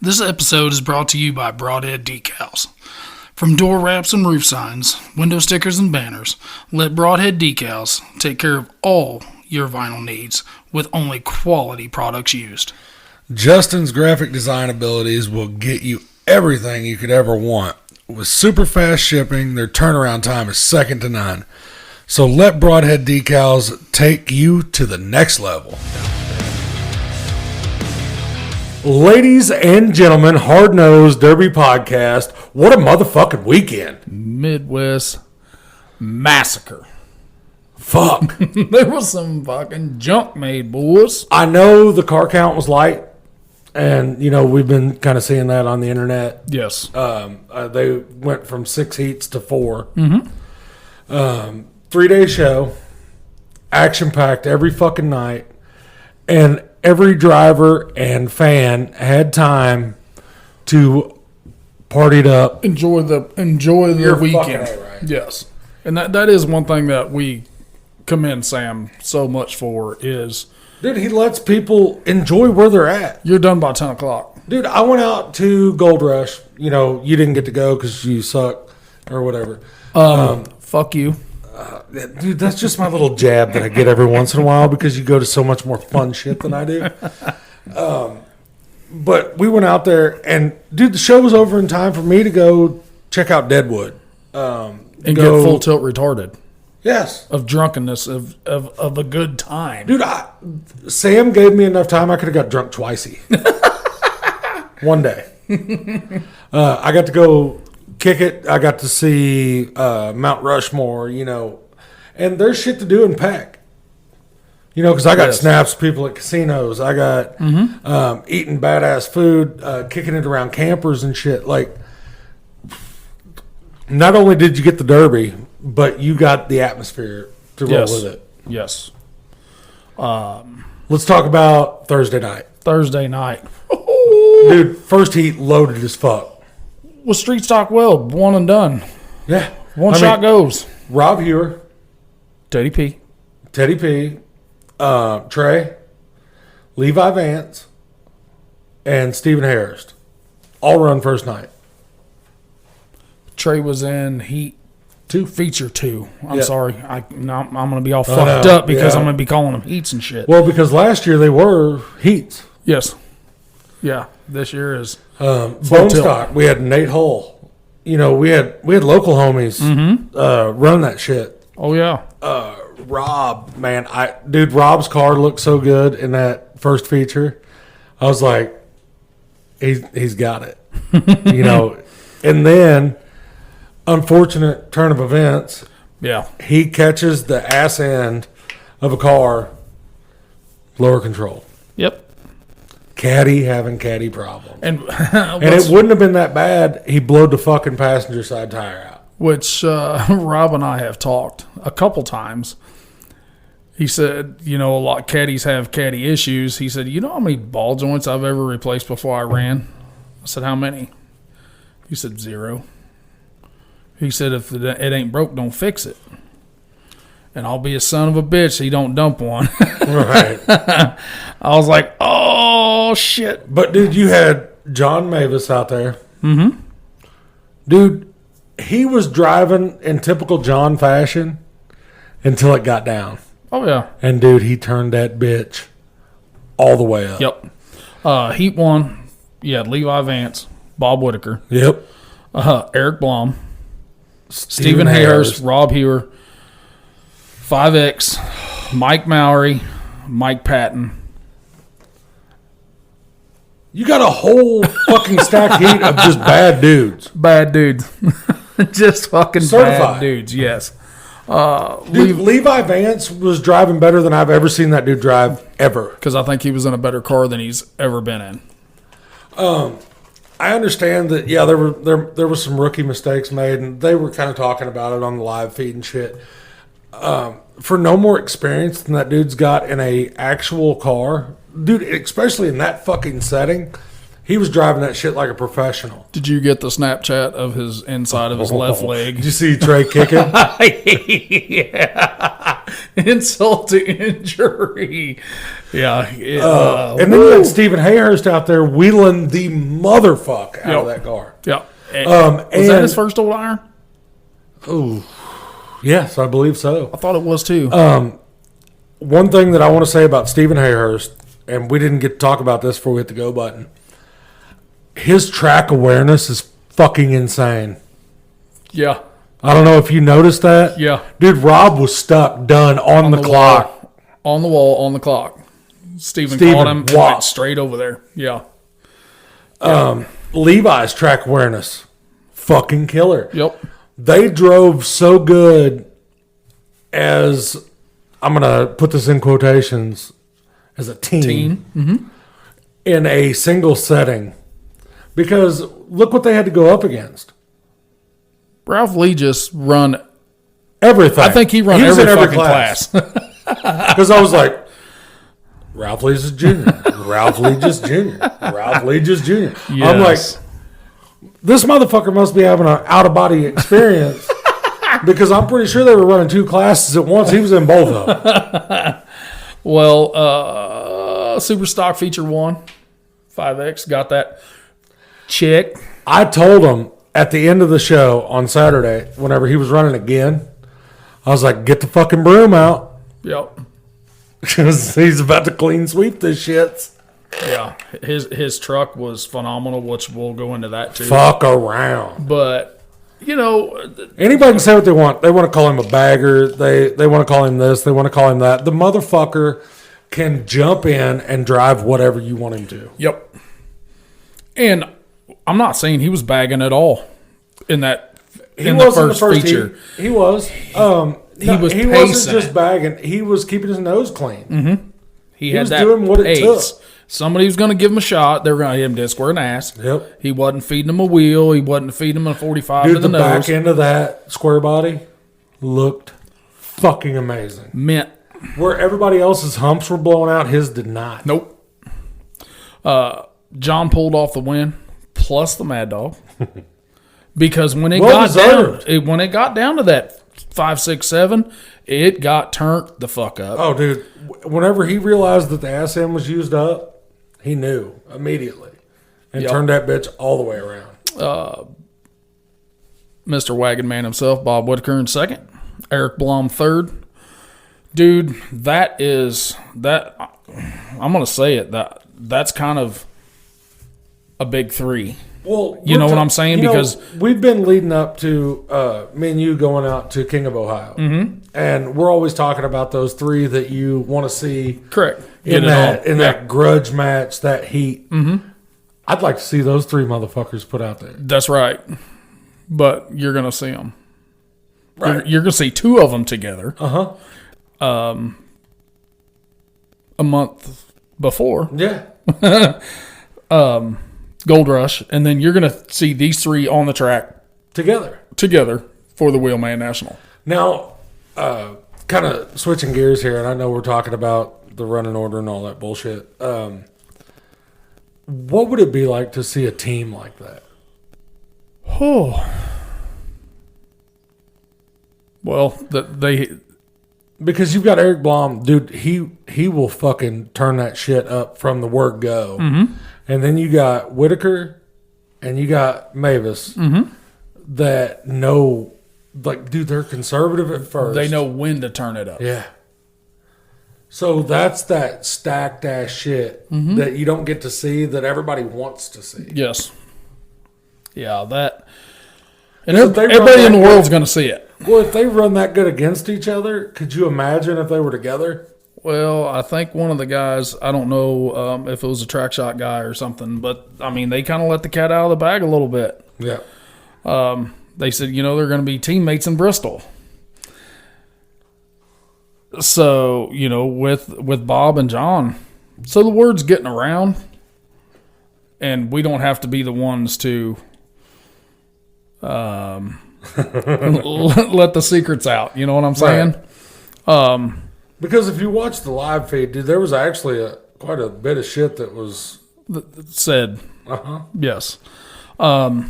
This episode is brought to you by Broadhead Decals. From door wraps and roof signs, window stickers and banners, let Broadhead Decals take care of all your vinyl needs with only quality products used. Justin's graphic design abilities will get you everything you could ever want. With super fast shipping, their turnaround time is second to none. So let Broadhead Decals take you to the next level. Ladies and gentlemen, Hard Nosed Derby Podcast, what a motherfucking weekend. Midwest Massacre. Fuck. There was some fucking junk made, boys. I know the car count was light, and, you know, we've been kind of seeing that on the internet. Yes. They went from 6 heats to 4. 3-day show, action-packed every fucking night, and every driver and fan had time to party it up. Enjoy the weekend. Right. Yes. And that is one thing that we commend Sam so much for is... Dude, he lets people enjoy where they're at. You're done by 10 o'clock. Dude, I went out to Gold Rush. You know, you didn't get to go because you suck or whatever. Fuck you. Dude, that's just my little jab that I get every once in a while because you go to so much more fun shit than I do. But we went out there, and, dude, the show was over in time for me to go check out Deadwood. And get full tilt retarded. Yes. Of drunkenness, of a good time. Dude, Sam gave me enough time I could have got drunk twicey. One day. I got to go kick it. I got to see Mount Rushmore, you know. And there's shit to do in Peck. You know, because I got snaps of people at casinos. I got eating badass food, kicking it around campers and shit. Like, not only did you get the Derby, but you got the atmosphere to roll with it. Yes. Let's talk about Thursday night. Dude, first heat loaded as fuck. With Street Stock Weld, one and done. Yeah. One shot goes. Rob Hewer. Teddy P. Trey. Levi Vance. And Stephen Harris. All run first night. Trey was in Heat 2, Feature 2. I'm sorry. I'm going to be all Oh, fucked up because I'm going to be calling them Heats and shit. Well, because last year they were Heats. Yes. Yeah. This year is Bone Stock. We had Nate Hull. You know, we had local homies run that shit. Oh, yeah. Rob, man. Rob's car looked so good in that first feature. I was like, he's got it. You know, and then... unfortunate turn of events. Yeah. He catches the ass end of a car, lower control. Yep. Caddy having caddy problems. And it wouldn't have been that bad. He blowed the fucking passenger side tire out. Which Rob and I have talked a couple times. He said, you know, a lot of caddies have caddy issues. He said, you know how many ball joints I've ever replaced before I ran? I said, how many? He said, 0. He said, if it ain't broke, don't fix it. And I'll be a son of a bitch so you don't dump one. Right. I was like, oh, shit. But, dude, you had John Mavis out there. Mm-hmm. Dude, he was driving in typical John fashion until it got down. Oh, yeah. And, dude, he turned that bitch all the way up. Yep. Heat 1, you had Levi Vance, Bob Whitaker. Yep. Eric Blom. Stephen Harris, Rob Hewer, 5X, Mike Mowry, Mike Patton. You got a whole fucking stack heat of just bad dudes. Bad dudes. Just fucking Certified. bad dudes, yes. Dude, Levi Vance was driving better than I've ever seen that dude drive, ever. Because I think he was in a better car than he's ever been in. I understand that, yeah, there were some rookie mistakes made, and they were kind of talking about it on the live feed and shit. For no more experience than that dude's got in a actual car, dude, especially in that fucking setting, he was driving that shit like a professional. Did you get the Snapchat of his inside of his left leg? Did you see Trey kicking? Yeah. Insult to injury. Yeah. And then you had Stephen Hayhurst out there wheeling the motherfucker out of that car. Yeah. Was that his first old iron? Oh, yes, I believe so. I thought it was too. One thing that I want to say about Stephen Hayhurst, and we didn't get to talk about this before we hit the go button. His track awareness is fucking insane. Yeah. I don't know if you noticed that. Yeah. Dude, Rob was stuck, done on the clock. Wall, on the wall, on the clock. Stephen caught him and went straight over there. Yeah. Levi's track awareness, fucking killer. Yep. They drove so good as, I'm going to put this in quotations, as a team. Mm-hmm. In a single setting. Because look what they had to go up against. Ralph Lee just run everything. I think he run every fucking class. Because I was like, Ralph Lee's just junior. Ralph Lee just junior. Ralph Lee just junior. Yes. I'm like, this motherfucker must be having an out-of-body experience because I'm pretty sure they were running 2 classes at once. He was in both of them. Well, Super Stock Feature 1, 5X, got that check. I told him at the end of the show on Saturday, whenever he was running again, I was like, get the fucking broom out. Yep. Because he's about to clean sweep this shit. Yeah. His truck was phenomenal, which we'll go into that too. Fuck around. But, you know. Anybody can say what they want. They want to call him a bagger. They want to call him this. They want to call him that. The motherfucker can jump in and drive whatever you want him to. Yep. And I'm not saying he was bagging at all in that the first feature. He was. He wasn't just bagging. He was keeping his nose clean. Mm-hmm. He was doing what it took. Somebody was going to give him a shot. They were going to hit him dead square in the ass. Yep. He wasn't feeding him a wheel. He wasn't feeding him a 45 Dude, to the nose. The back end of that square body looked fucking amazing. Mint. Where everybody else's humps were blowing out, his did not. Nope. John pulled off the win, plus the Mad Dog. Because when it got down to that 5, 6, 7, it got turned the fuck up. Oh, dude. Whenever he realized that the ass end was used up, he knew immediately. And turned that bitch all the way around. Mr. Wagon Man himself, Bob Whitaker in second. Eric Blom third. Dude, I'm going to say it. That's kind of a big 3. Well, you know what I'm saying? Because we've been leading up to me and you going out to King of Ohio, and we're always talking about those 3 that you want to see. Correct. In that grudge match, that heat. Mm-hmm. I'd like to see those 3 motherfuckers put out there. That's right. But you're going to see them. Right. You're going to see 2 of them together. A month before. Yeah. Gold Rush, and then you're going to see these 3 on the track together for the Wheelman National. Now, kind of switching gears here, and I know we're talking about the running order and all that bullshit. What would it be like to see a team like that? Oh, well, because you've got Eric Blom, dude. He will fucking turn that shit up from the word go. Mm-hmm. And then you got Whitaker and you got Mavis that know, like, dude, they're conservative at first. They know when to turn it up. Yeah. So that's that stacked ass shit that you don't get to see that everybody wants to see. Yes. Yeah, that. And everybody in the world's going to see it. Well, if they run that good against each other, could you imagine if they were together? Well, I think one of the guys, I don't know if it was a track shot guy or something, but, I mean, they kind of let the cat out of the bag a little bit. Yeah. They said, they're going to be teammates in Bristol. So, with Bob and John. So the word's getting around, and we don't have to be the ones to let the secrets out. You know what I'm saying? Right. Because if you watch the live feed, dude, there was actually quite a bit of shit that was said. Yes. The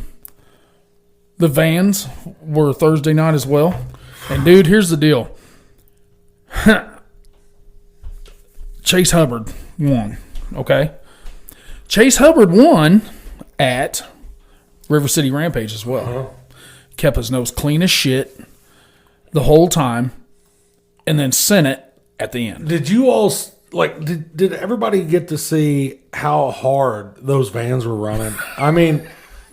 Vans were Thursday night as well. And, dude, here's the deal. Chase Hubbard won. Okay. Chase Hubbard won at River City Rampage as well. Uh-huh. Kept his nose clean as shit the whole time, and then sent it at the end. Did you all did everybody get to see how hard those vans were running? I mean,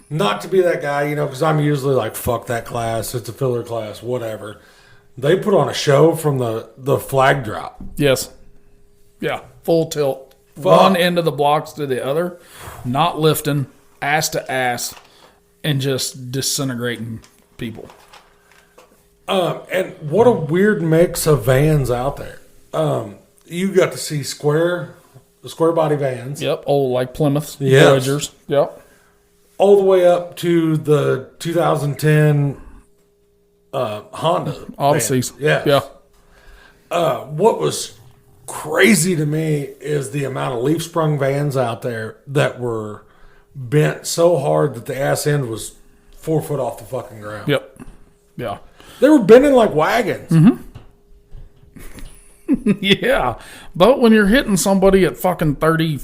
not to be that guy, because I'm usually like, fuck that class, it's a filler class, whatever. They put on a show from the flag drop. Yes. Yeah. Full tilt. Fuck. One end of the blocks to the other, not lifting, ass to ass, and just disintegrating people. And what a weird mix of vans out there. You got to see square body vans. Yep. Old like Plymouth. Yes. Voyagers. Yep. All the way up to the 2010 Honda Odysseys. Van. Yeah. What was crazy to me is the amount of leaf sprung vans out there that were bent so hard that the ass end was 4 foot off the fucking ground. Yep. Yeah. They were bending like wagons. Mm-hmm. Yeah. But when you're hitting somebody at fucking 30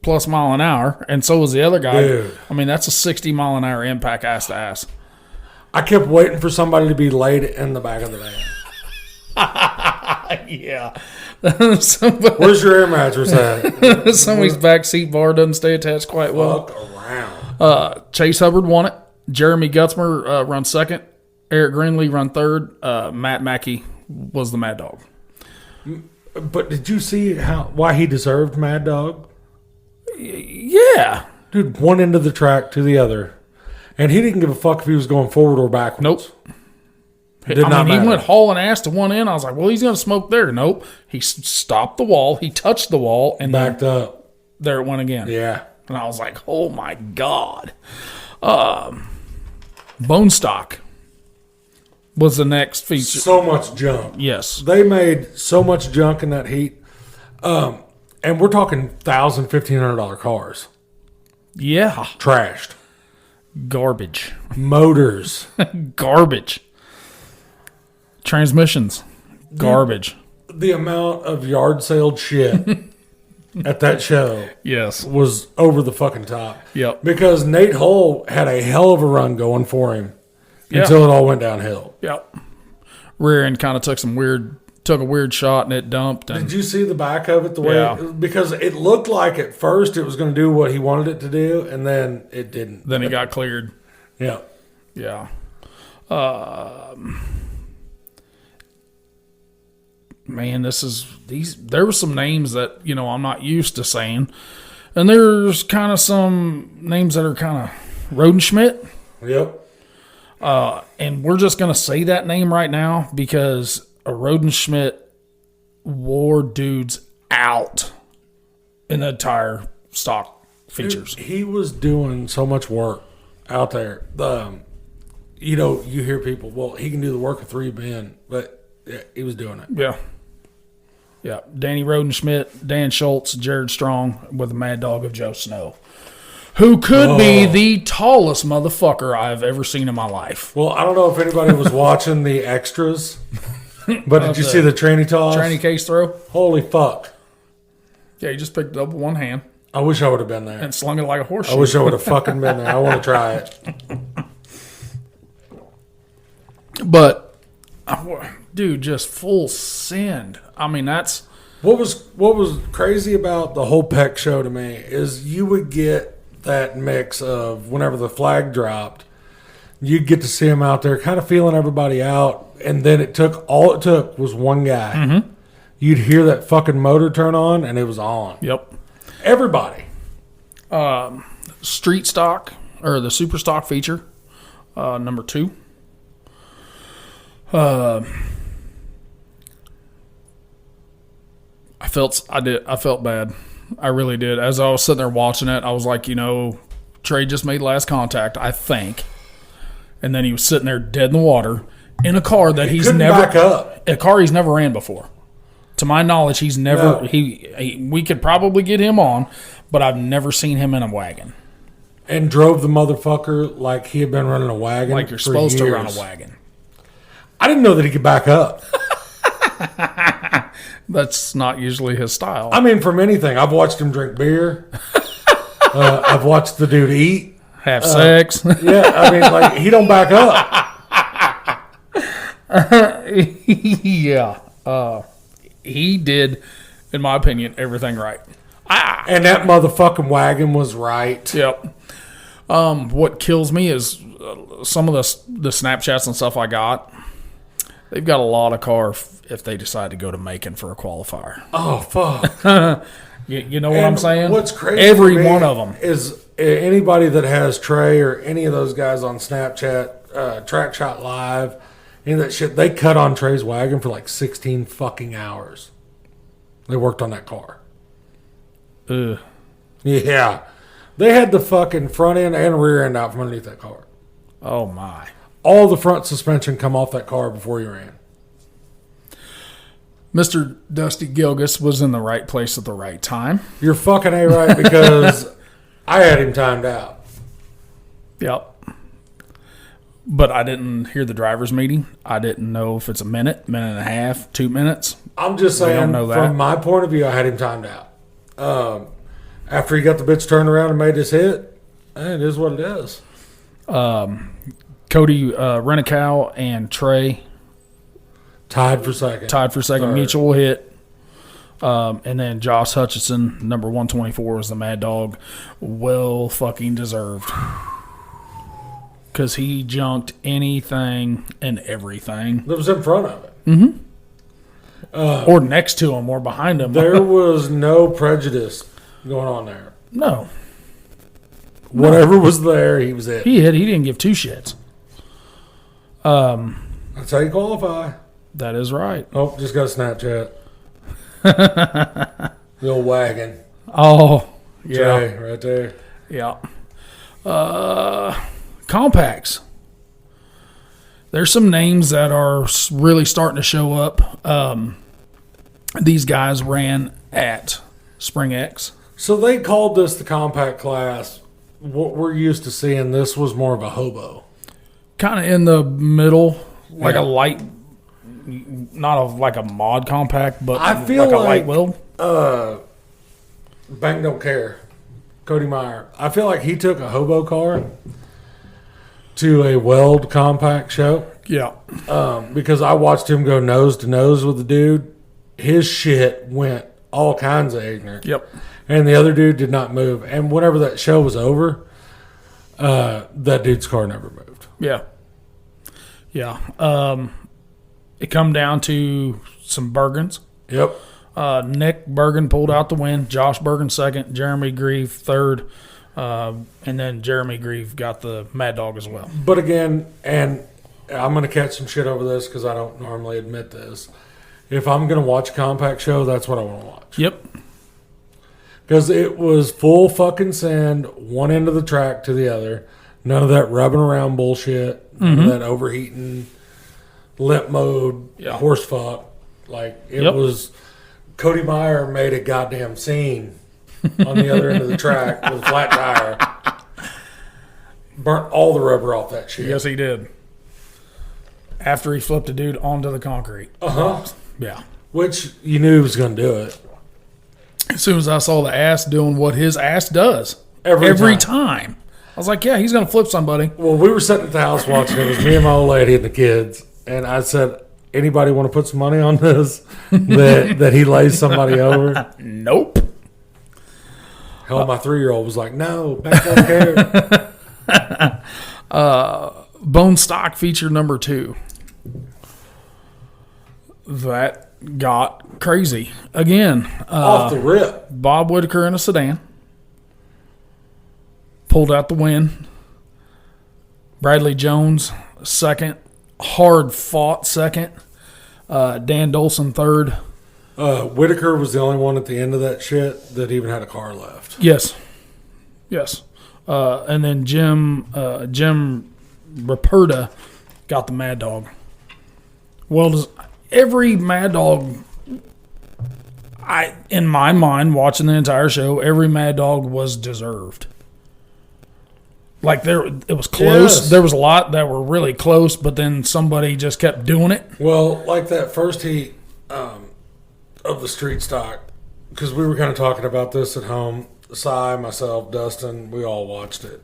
plus mile an hour, and so was the other guy. Dude. I mean, that's a 60 mile an hour impact ass to ass. I kept waiting for somebody to be laid in the back of the van. Yeah. Where's your air mattress at? Somebody's back seat bar doesn't stay attached quite well. Fuck around. Chase Hubbard won it. Jeremy Gutzmer run second. Eric Greenlee run third. Matt Mackey was the Mad Dog. But did you see why he deserved Mad Dog? Yeah. Dude, one end of the track to the other. And he didn't give a fuck if he was going forward or backwards. Nope. He went hauling ass to one end. I was like, well, he's going to smoke there. Nope. He stopped the wall. He touched the wall. And backed up. There it went again. Yeah. And I was like, oh, my God. Bone stock was the next feature. So much junk. Yes. They made so much junk in that heat. And we're talking $1,000, $1,500 cars. Yeah. Trashed. Garbage. Motors. Garbage. Transmissions. Garbage. The amount of yard saled shit at that show Yes. was over the fucking top. Yep. Because Nate Hull had a hell of a run going for him until it all went downhill. Yep. Rear end kind of took a weird shot and it dumped. And Did you see the back of it? Because it looked like at first it was going to do what he wanted it to do, and then it didn't. Then it got cleared. Yeah. Yeah. Man, there were some names that, I'm not used to saying. And there's kind of some names that are kind of Rodenschmidt. Yep. And we're just going to say that name right now because a Rodenschmidt wore dudes out in the entire stock features. Dude, he was doing so much work out there. You hear people, well, he can do the work of 3 men, but yeah, he was doing it. Yeah. Yeah. Danny Rodenschmidt, Dan Schultz, Jared Strong with the Mad Dog of Joe Snow, who could be the tallest motherfucker I've ever seen in my life. Well, I don't know if anybody was watching the extras, but did you see the tranny toss? Tranny case throw? Holy fuck. Yeah, he just picked it up with one hand I wish I would have been there. and slung it like a horseshoe. I wish I would have fucking been there. I want to try it. But, dude, just full send. I mean, that's... What was crazy about the whole Peck show to me is you would get that mix of whenever the flag dropped, you'd get to see him out there kind of feeling everybody out, and then all it took was one guy. Mm-hmm. You'd hear that fucking motor turn on, and it was on. Yep. Everybody. Street stock, or the super stock feature, number 2. I felt bad. I really did. As I was sitting there watching it, I was like, Trey just made last contact, I think. And then he was sitting there dead in the water in a car that he's never back up. A car he's never ran before. To my knowledge, he's never we could probably get him on, but I've never seen him in a wagon. And drove the motherfucker like he had been running a wagon. Like you're supposed to run a wagon. I didn't know that he could back up. That's not usually his style. I mean, from anything. I've watched him drink beer. I've watched the dude eat. Have sex. Yeah, I mean, like, he don't back up. Yeah. He did, in my opinion, everything right. And that motherfucking wagon was right. Yep. What kills me is some of the Snapchats and stuff I got. They've got a lot of car if they decide to go to Macon for a qualifier. Oh, fuck. You know what I'm saying? What's crazy Every one of them. is anybody that has Trey or any of those guys on Snapchat, Track Shot Live, any of that shit, they cut on Trey's wagon for like 16 fucking hours. They worked on that car. Ugh. Yeah. They had the fucking front end and rear end out from underneath that car. Oh, my. All the front suspension come off that car before you ran. Mr. Dusty Gilgis was in the right place at the right time. You're fucking A-right because I had him timed out. Yep. But I didn't hear the driver's meeting. I didn't know if it's a minute, minute and a half, 2 minutes. I'm just saying, from my point of view, I had him timed out. After he got the bitch turned around and made his hit, it is what it is. Cody Renicow and Trey tied for second. Third. Mutual hit. And then Josh Hutchison, number 124, was the Mad Dog. Well fucking deserved. Because he junked anything and everything. That was in front of it. Mm-hmm. Or next to him or behind him. There was no prejudice going on there. No. Whatever was there, he was it. He hit. He didn't give two shits. That's how you qualify. That is right. Oh, just got a Snapchat. The old wagon. Oh, yeah. Jay, right there. Yeah. Compacts. There's some names that are really starting to show up. These guys ran at Spring X. So they called this the compact class. What we're used to seeing, this was more of a hobo. Kind of in the middle, like a light, not like a mod compact, but I feel like a light wheel. Bank Don't Care, Cody Meyer. I feel like he took a hobo car to a weld compact show. Yeah. Because I watched him go nose to nose with the dude. His shit went all kinds of ignorant. Yep. And the other dude did not move. And whenever that show was over, that dude's car never moved. Yeah. Yeah. It come down to some Bergens. Yep. Nick Bergen pulled out the win. Josh Bergen second. Jeremy Grieve third. And then Jeremy Grieve got the Mad Dog as well. But again, and I'm going to catch some shit over this because I don't normally admit this. If I'm going to watch a compact show, that's what I want to watch. Yep. Because it was full fucking send, one end of the track to the other. None of that rubbing around bullshit. None of that overheating, limp mode, horse fuck. Like, it was... Cody Meyer made a goddamn scene on the other end of the track with a flat tire. Burnt all the rubber off that shit. Yes, he did. After he flipped a dude onto the concrete. Uh-huh. Yeah. Which you knew he was going to do it. As soon as I saw the ass doing what his ass does. Every time. I was like, yeah, he's going to flip somebody. Well, we were sitting at the house watching. It was me and my old lady and the kids. And I said, anybody want to put some money on this? that he lays somebody over? Nope. Hell, my 3-year-old was like, no, back don't care. Bone Stock feature number 2. That got crazy. Again. Off the rip. Bob Whitaker in a sedan. Pulled out the win. Bradley Jones, second. Hard fought second. Dan Dolson, third. Whitaker was the only one at the end of that shit that even had a car left. Yes. And then Jim Raperta got the Mad Dog. Well, every Mad Dog, in my mind, watching the entire show, every Mad Dog was deserved. Like, it was close. Yes. There was a lot that were really close, but then somebody just kept doing it. Well, like that first heat, of the street stock, because we were kind of talking about this at home. Cy, myself, Dustin, we all watched it.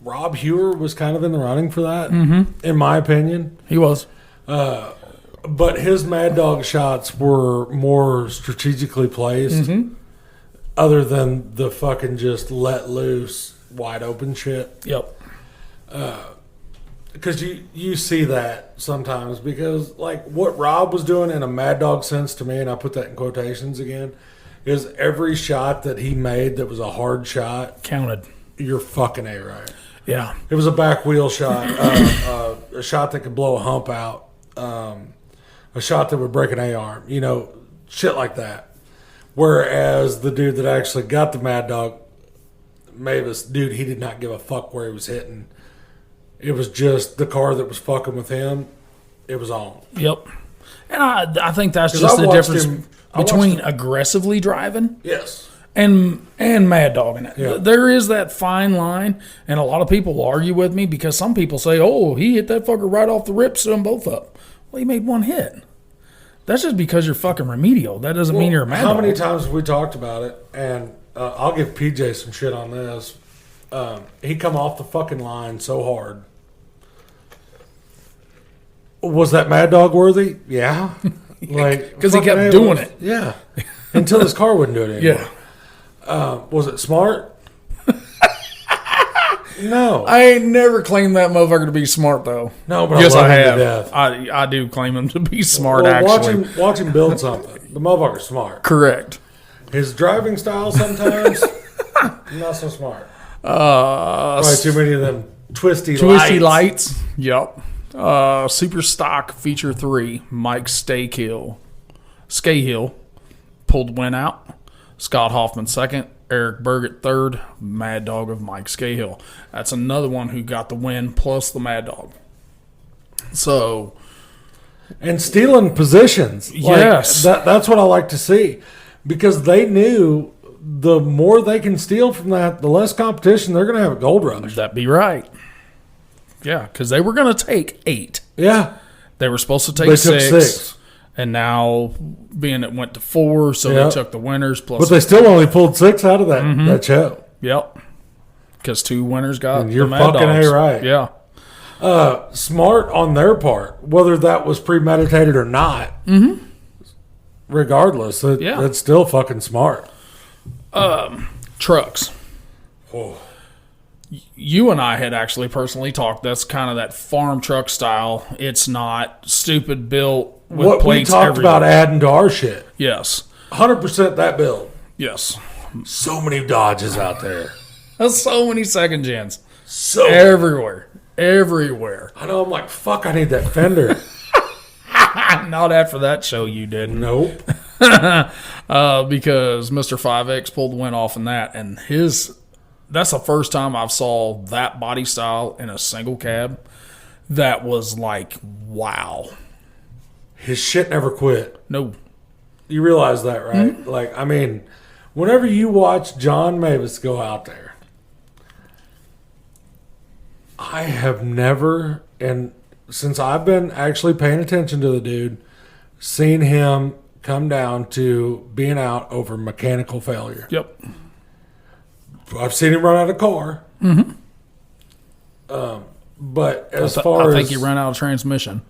Rob Hewer was kind of in the running for that, in my opinion. He was. But his Mad Dog shots were more strategically placed, other than the fucking just let loose, wide open shit. Yep. Because you see that sometimes, because like what Rob was doing in a Mad Dog sense to me, and I put that in quotations again, is every shot that he made that was a hard shot Counted. You're fucking A-right. Yeah. It was a back wheel shot, a shot that could blow a hump out, a shot that would break an A-arm, shit like that. Whereas the dude that actually got the Mad Dog, Mavis, dude, he did not give a fuck where he was hitting. It was just the car that was fucking with him. It was on. Yep. And I think that's just the difference between him. aggressively driving. Yes. And mad dogging it. Yeah. There is that fine line, and a lot of people will argue with me because some people say, "Oh, he hit that fucker right off the rip, set them both up." Well, he made one hit. That's just because you're fucking remedial. That doesn't mean you're a mad dog. How many times have we talked about it? And I'll give PJ some shit on this. He come off the fucking line so hard. Was that Mad Dog worthy? Yeah. Because he kept doing it. Yeah. Until his car wouldn't do it anymore. Yeah. Was it smart? No. I ain't never claimed that motherfucker to be smart, though. No, but yes, I love I him have. to death. I do claim him to be smart, Well, actually. watch him build something. The motherfucker's smart. Correct. His driving style sometimes, not so smart. Probably too many of them twisty lights. Yep. Super Stock Feature 3, Mike Scahill pulled win out. Scott Hoffman second, Eric Burgett third, Mad Dog of Mike Scahill. That's another one who got the win plus the Mad Dog. So, and stealing positions. Yes. That's what I like to see, because they knew the more they can steal from that, the less competition they're going to have at Gold Rush. That'd be right. Yeah, because they were going to take 8. Yeah. They were supposed to take They 6. took 6. And now, being it went to 4, so they took the winners plus. But they still only pulled 6 out of that show. Yep. Because 2 winners got And you're the Mad fucking Dogs. A-right. Yeah. Smart on their part, whether that was premeditated or not. Regardless, it's still fucking smart. Trucks. Oh. You and I had actually personally talked. That's kind of that farm truck style. It's not stupid built with What we plates talked everywhere. about adding to our shit. Yes. 100% that build. Yes. So many Dodges out there. There's so many second gens. So Everywhere. Everywhere. I know. I'm like, fuck. I need that fender. Not after that show you did. Nope. Because Mr. 5X pulled the win off in that. And that's the first time I've saw that body style in a single cab. That was like, wow. His shit never quit. No. You realize that, right? Like, I mean, whenever you watch John Mavis go out there, I have never, and since I've been actually paying attention to the dude, seen him come down to being out over mechanical failure. Yep. I've seen him run out of car. But as far as I think he ran out of transmission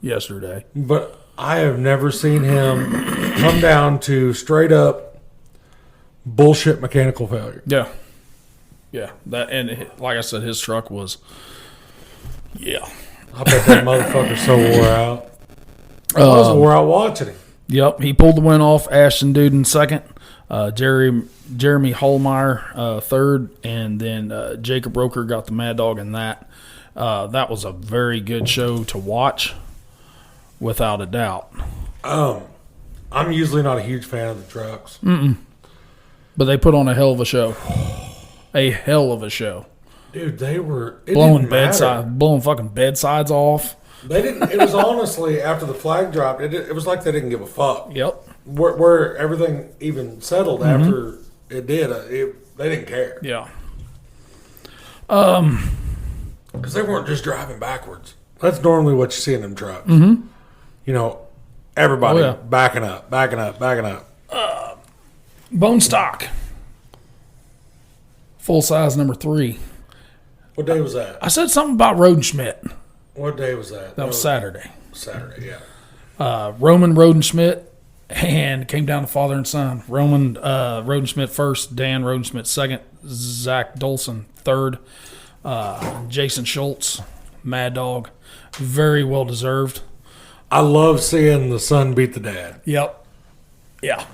yesterday. But I have never seen him come down to straight up bullshit mechanical failure. Yeah. Yeah. Like I said, his truck was, yeah. I bet that motherfucker's so wore out. I was wore out watching him. Yep. He pulled the win off. Ashton Duden second. Jeremy Holmeyer third. And then Jacob Roker got the Mad Dog in that. That was a very good show to watch, without a doubt. I'm usually not a huge fan of the trucks. But they put on a hell of a show. A hell of a show. Dude, they were blowing fucking bedsides off. They didn't. It was honestly, after the flag dropped, it was like they didn't give a fuck. Yep. Where everything even settled after it did, they didn't care. Yeah. Because they weren't just driving backwards. That's normally what you see in them trucks. You know, Everybody Oh, yeah. backing up. Bone stock. Full size number 3. What day was that? I said something about Rodenschmidt. What day was that? That was Saturday. Saturday, yeah. Roman Rodenschmidt, and came down to father and son. Roman Rodenschmidt first, Dan Rodenschmidt second, Zach Dolson third, Jason Schultz, Mad Dog. Very well deserved. I love seeing the son beat the dad. Yep. Yeah.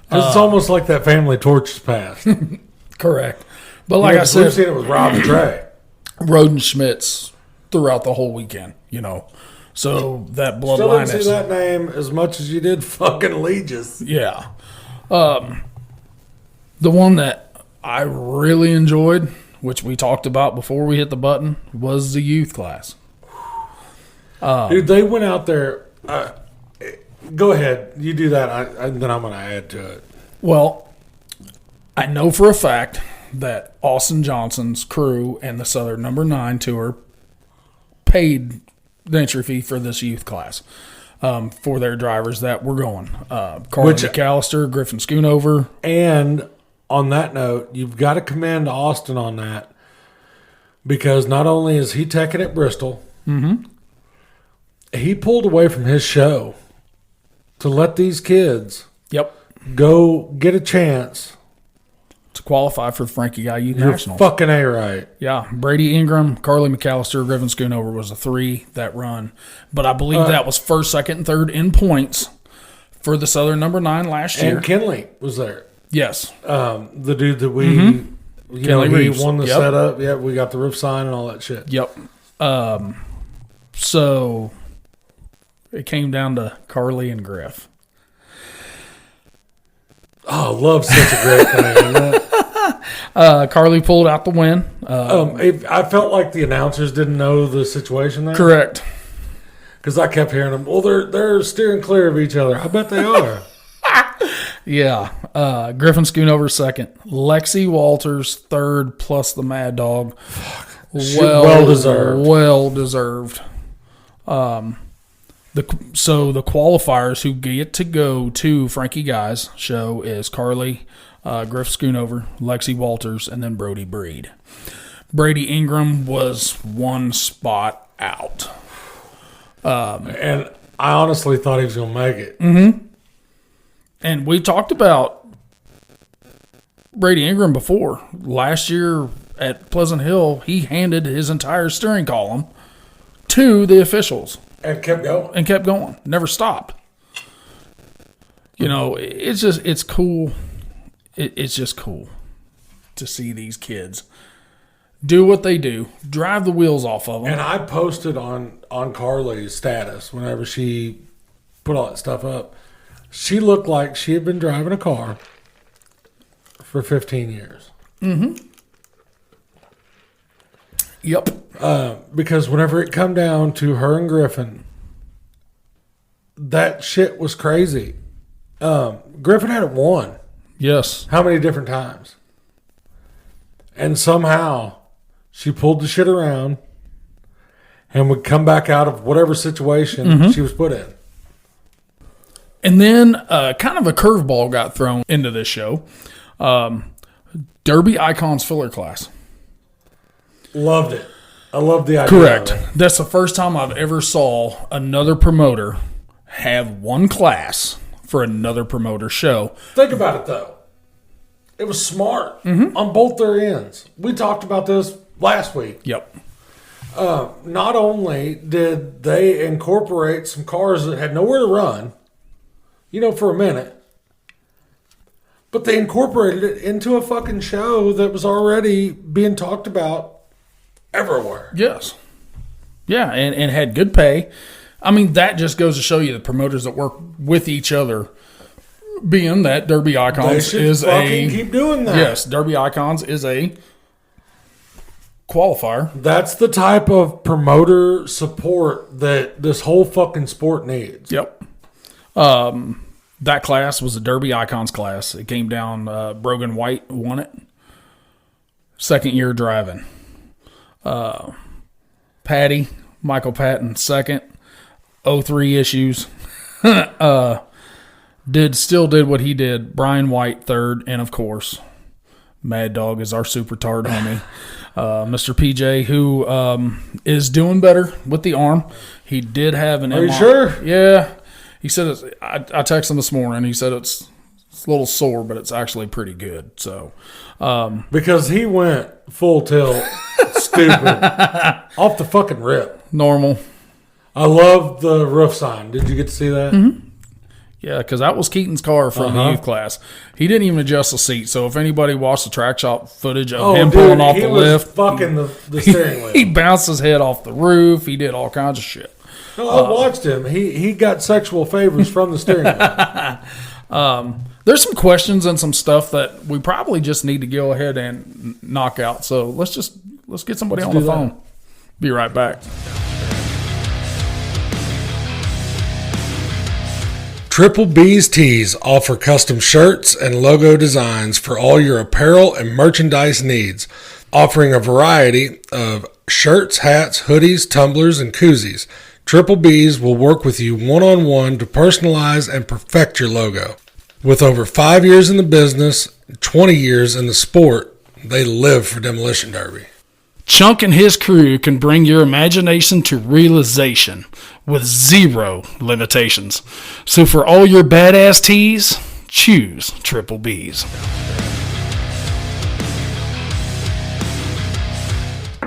'Cause it's almost like that family torch is passed. Correct. But like I we've said, seen it with Rob and Trey. Rodenschmidts throughout the whole weekend, So that Still bloodline didn't see that name as much as you did fucking Legis. Yeah. The one that I really enjoyed, which we talked about before we hit the button, was the youth class. Dude, they went out there. Go ahead. You do that, and then I'm going to add to it. Well, I know for a fact that Austin Johnson's crew and the Southern Number 9 tour paid the entry fee for this youth class for their drivers that were going. Carl McAllister, Griffin Schoonover. And on that note, you've got to commend Austin on that, because not only is he teching at Bristol, he pulled away from his show to let these kids go get a chance to qualify for the Frankie Guy Youth You're Nationals. fucking A right. Yeah, Brady Ingram, Carly McAllister, Griffin Schoonover was a 3 that run. But I believe that was first, second, and third in points for the Southern Number 9 last year. And Kinley was there. Yes. The dude that we, he Reeves. won the setup. Yeah, we got the roof sign and all that shit. Yep. So it came down to Carly and Griff. Oh, love's such a great thing, isn't it? Carly pulled out the win. I felt like the announcers didn't know the situation there. Correct. Because I kept hearing them, well, they're steering clear of each other. I bet they are. Yeah. Griffin Schoonover second. Lexi Walters third plus the Mad Dog. Well deserved. Well deserved. So the qualifiers who get to go to Frankie Guy's show is Carly, Griff Schoonover, Lexi Walters, and then Brody Breed. Brady Ingram was one spot out. And I honestly thought he was going to make it. Mm-hmm. And we talked about Brady Ingram before. Last year at Pleasant Hill, he handed his entire steering column to the officials. And kept going. Never stopped. It's cool. It's just cool to see these kids do what they do, drive the wheels off of them. And I posted on Carly's status whenever she put all that stuff up. She looked like she had been driving a car for 15 years. Mm-hmm. Yep. Because whenever it come down to her and Griffin, that shit was crazy. Griffin had it won. Yes. How many different times? And somehow she pulled the shit around and would come back out of whatever situation she was put in. And then kind of a curveball got thrown into this show. Derby Icons filler class. Loved it. I loved the idea. Correct. That's the first time I've ever saw another promoter have one class for another promoter show. Think about it, though. It was smart on both their ends. We talked about this last week. Yep. Not only did they incorporate some cars that had nowhere to run, for a minute, but they incorporated it into a fucking show that was already being talked about everywhere. Yes. Yeah, and had good pay. I mean, that just goes to show you the promoters that work with each other, being that Derby Icons is keep doing that. Yes, Derby Icons is a qualifier. That's the type of promoter support that this whole fucking sport needs. Yep. That class was a Derby Icons class. It came down, Brogan White won it. Second year driving. Michael Patton second. 03 issues. did what he did. Brian White third, and of course, Mad Dog is our super tard homie. Mr. PJ, who is doing better with the arm. He did have an. Are you sure? Yeah. He said it's. I texted him this morning. He said it's a little sore, but it's actually pretty good. So, because he went full tilt, stupid, off the fucking rip. Normal. I love the roof sign. Did you get to see that? Mm-hmm. Yeah, because that was Keaton's car from the youth class. He didn't even adjust the seat. So if anybody watched the track shop footage of him pulling off the lift, fucking the steering wheel. He bounced his head off the roof. He did all kinds of shit. No, I watched him. He got sexual favors from the steering wheel. There's some questions and some stuff that we probably just need to go ahead and knock out. So let's get somebody on the phone. Be right back. Triple B's Tees offer custom shirts and logo designs for all your apparel and merchandise needs, offering a variety of shirts, hats, hoodies, tumblers, and koozies. Triple B's will work with you one-on-one to personalize and perfect your logo. With over 5 years in the business, 20 years in the sport, they live for Demolition Derby. Chunk and his crew can bring your imagination to realization with zero limitations. So for all your badass tees, choose Triple B's.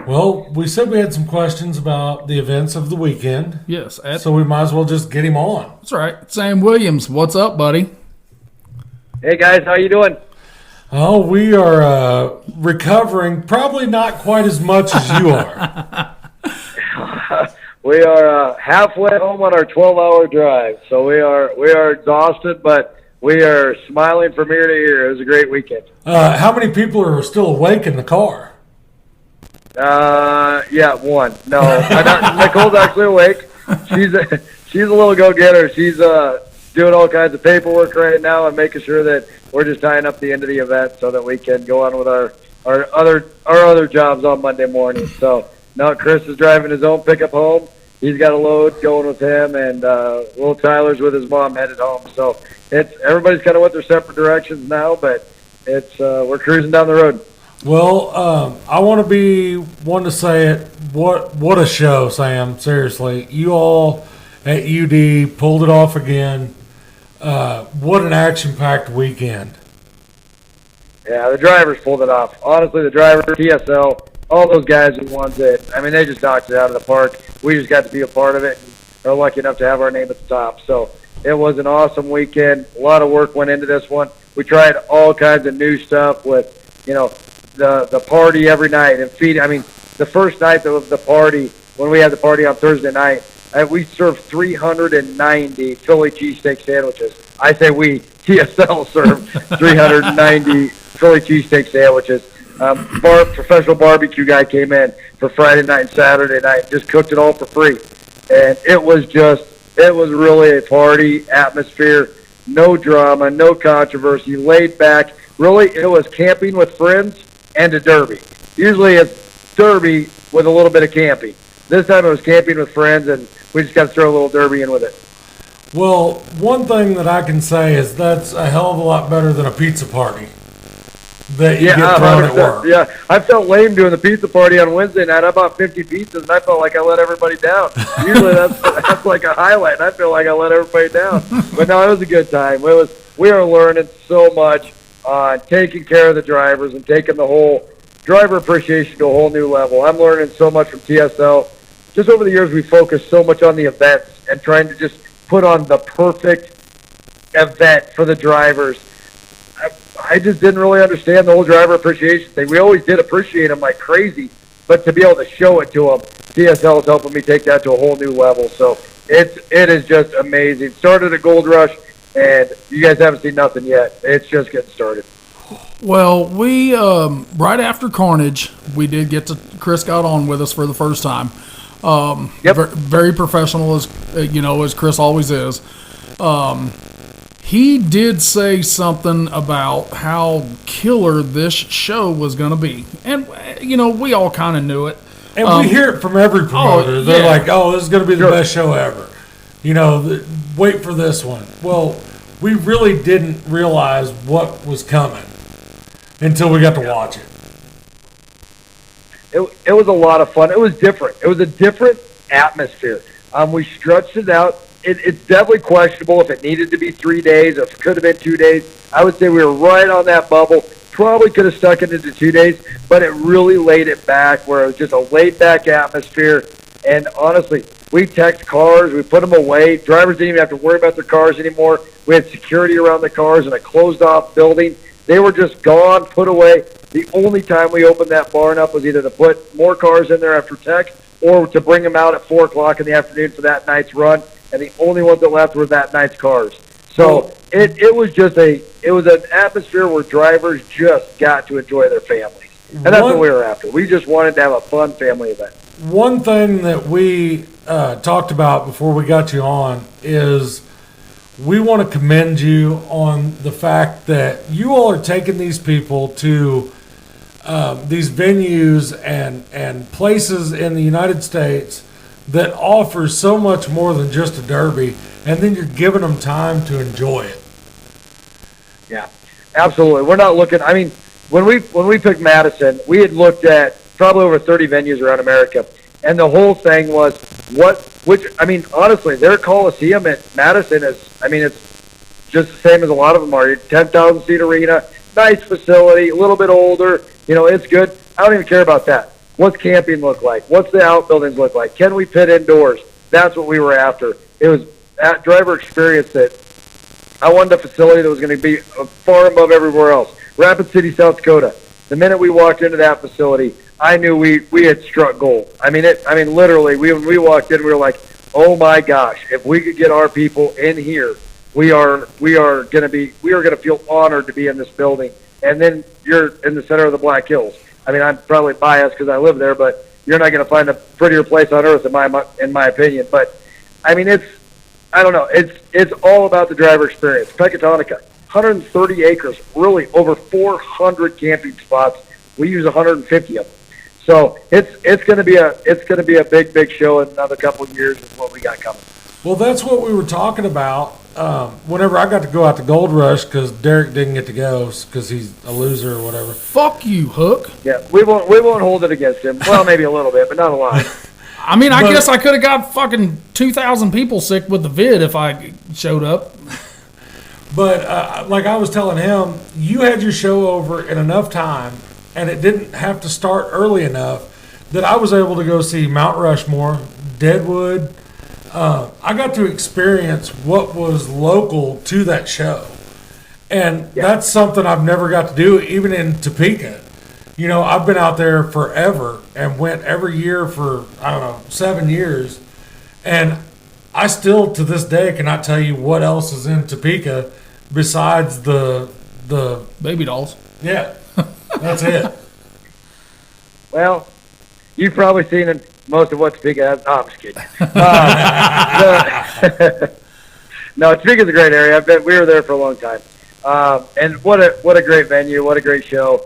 Well, we said we had some questions about the events of the weekend. Yes. So we might as well just get him on. That's right. Sam Williams, what's up, buddy? Hey, guys. How you doing? Oh, we are recovering, probably not quite as much as you are. We are halfway home on our 12-hour drive, so we are exhausted, but we are smiling from ear to ear. It was a great weekend. How many people are still awake in the car? Yeah, one. No, Nicole's actually awake. She's a little go-getter. She's doing all kinds of paperwork right now and making sure that we're just tying up the end of the event so that we can go on with our other jobs on Monday morning. So now Chris is driving his own pickup home. He's got a load going with him, and little Tyler's with his mom headed home. So everybody's kind of went their separate directions now, but we're cruising down the road. Well, I want to be one to say it. What a show, Sam. Seriously, you all at UD pulled it off again. What an action-packed weekend. Yeah, the drivers pulled it off. Honestly, the driver, TSL, all those guys who won it, I mean, they just knocked it out of the park. We just got to be a part of it and are lucky enough to have our name at the top. So it was an awesome weekend. A lot of work went into this one. We tried all kinds of new stuff with, the party every night and feed. I mean, the first night of the party, when we had the party on Thursday night, we served 390 Philly cheesesteak sandwiches. I say we, TSL, served 390 Philly cheesesteak sandwiches. Professional barbecue guy came in for Friday night and Saturday night, just cooked it all for free. And it was really a party atmosphere, no drama, no controversy, laid back. Really, it was camping with friends and a derby. Usually it's derby with a little bit of camping. This time it was camping with friends, and we just got to throw a little derby in with it. Well, one thing that I can say is that's a hell of a lot better than a pizza party that you get thrown at work. Yeah, I felt lame doing the pizza party on Wednesday night. I bought 50 pizzas, and I felt like I let everybody down. Usually that's like a highlight, and I feel like I let everybody down. But no, it was a good time. We are learning so much on taking care of the drivers and taking the whole driver appreciation to a whole new level. I'm learning so much from TSL. Just over the years, we focused so much on the events and trying to just put on the perfect event for the drivers. I just didn't really understand the whole driver appreciation thing. We always did appreciate them like crazy, but to be able to show it to them, TSL is helping me take that to a whole new level. So it is just amazing. Started at Gold Rush, and you guys haven't seen nothing yet. It's just getting started. Well, we right after Carnage, we did get to Chris got on with us for the first time. Yep. Very professional as Chris always is. He did say something about how killer this show was going to be, and we all kind of knew it. And we hear it from every promoter. They're like, "Oh, this is going to be the best show ever." wait for this one. Well, we really didn't realize what was coming until we got to watch it. It was a lot of fun. It was different. It was a different atmosphere. We stretched it out. It's definitely questionable if it needed to be 3 days, if it could have been 2 days. I would say we were right on that bubble. Probably could have stuck it into 2 days, but it really laid it back where it was just a laid-back atmosphere. And honestly, we teched cars. We put them away. Drivers didn't even have to worry about their cars anymore. We had security around the cars in a closed-off building. They were just gone, put away. The only time we opened that barn up was either to put more cars in there after tech or to bring them out at 4 o'clock in the afternoon for that night's run. And the only ones that left were that night's cars. So it was just an atmosphere where drivers just got to enjoy their families. And that's what we were after. We just wanted to have a fun family event. One thing that we talked about before we got you on is we want to commend you on the fact that you all are taking these people to these venues and places in the United States that offer so much more than just a derby, and then you're giving them time to enjoy it. Yeah, absolutely. We're not looking. I mean, when we picked Madison, we had looked at probably over 30 venues around America, and the whole thing was honestly, their Coliseum at Madison it's just the same as a lot of them are. 10,000 seat arena, nice facility, a little bit older. It's good. I don't even care about that. What's camping look like? What's the outbuildings look like? Can we pit indoors? That's what we were after. It was that driver experience that I wanted a facility that was going to be far above everywhere else. Rapid City, South Dakota. The minute we walked into that facility, I knew we had struck gold. Literally, when we walked in, we were like, oh my gosh, if we could get our people in here, we are going to feel honored to be in this building. And then you're in the center of the Black Hills. I'm probably biased because I live there, but you're not going to find a prettier place on earth in my opinion. But I don't know. It's all about the driver experience. Pecatonica, 130 acres, really over 400 camping spots. We use 150 of them. So it's going to be a big show in another couple of years is what we got coming. Well, that's what we were talking about. Whenever I got to go out to Gold Rush, because Derek didn't get to go because he's a loser or whatever. Fuck you, Hook. Yeah, we won't hold it against him. Well, maybe a little bit, but not a lot. I guess I could have got fucking 2,000 people sick with the vid if I showed up. But like I was telling him, you had your show over in enough time, and it didn't have to start early enough that I was able to go see Mount Rushmore, Deadwood. I got to experience what was local to that show. And that's something I've never got to do, even in Topeka. I've been out there forever and went every year for, 7 years. And I still, to this day, cannot tell you what else is in Topeka besides the baby dolls. Yeah, that's it. Well, you've probably seen most of what Topeka has. No, I'm just kidding. No, Topeka's a great area. We were there for a long time. And what a great venue, what a great show.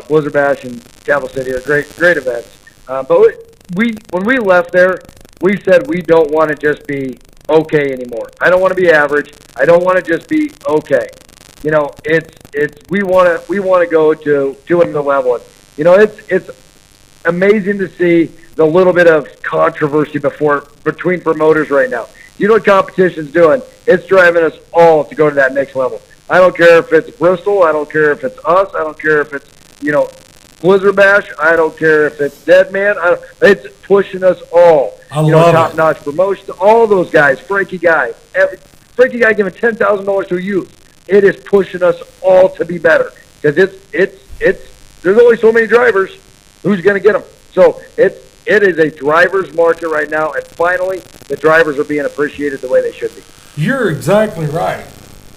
Blizzard Bash and Capital City are great events. But when we left there, we said we don't want to just be okay anymore. I don't want to be average. I don't want to just be okay. We want to go to another level. It's amazing to see the little bit of controversy between promoters right now. What competition's doing? It's driving us all to go to that next level. I don't care if it's Bristol. I don't care if it's us. I don't care if it's, Blizzard Bash. I don't care if it's Dead Man. It's pushing us all. Top-notch promotion. All those guys. Frankie Guy giving $10,000 to a youth. It is pushing us all to be better because there's only so many drivers. Who's going to get them? So it is a driver's market right now, and finally the drivers are being appreciated the way they should be. You're exactly right.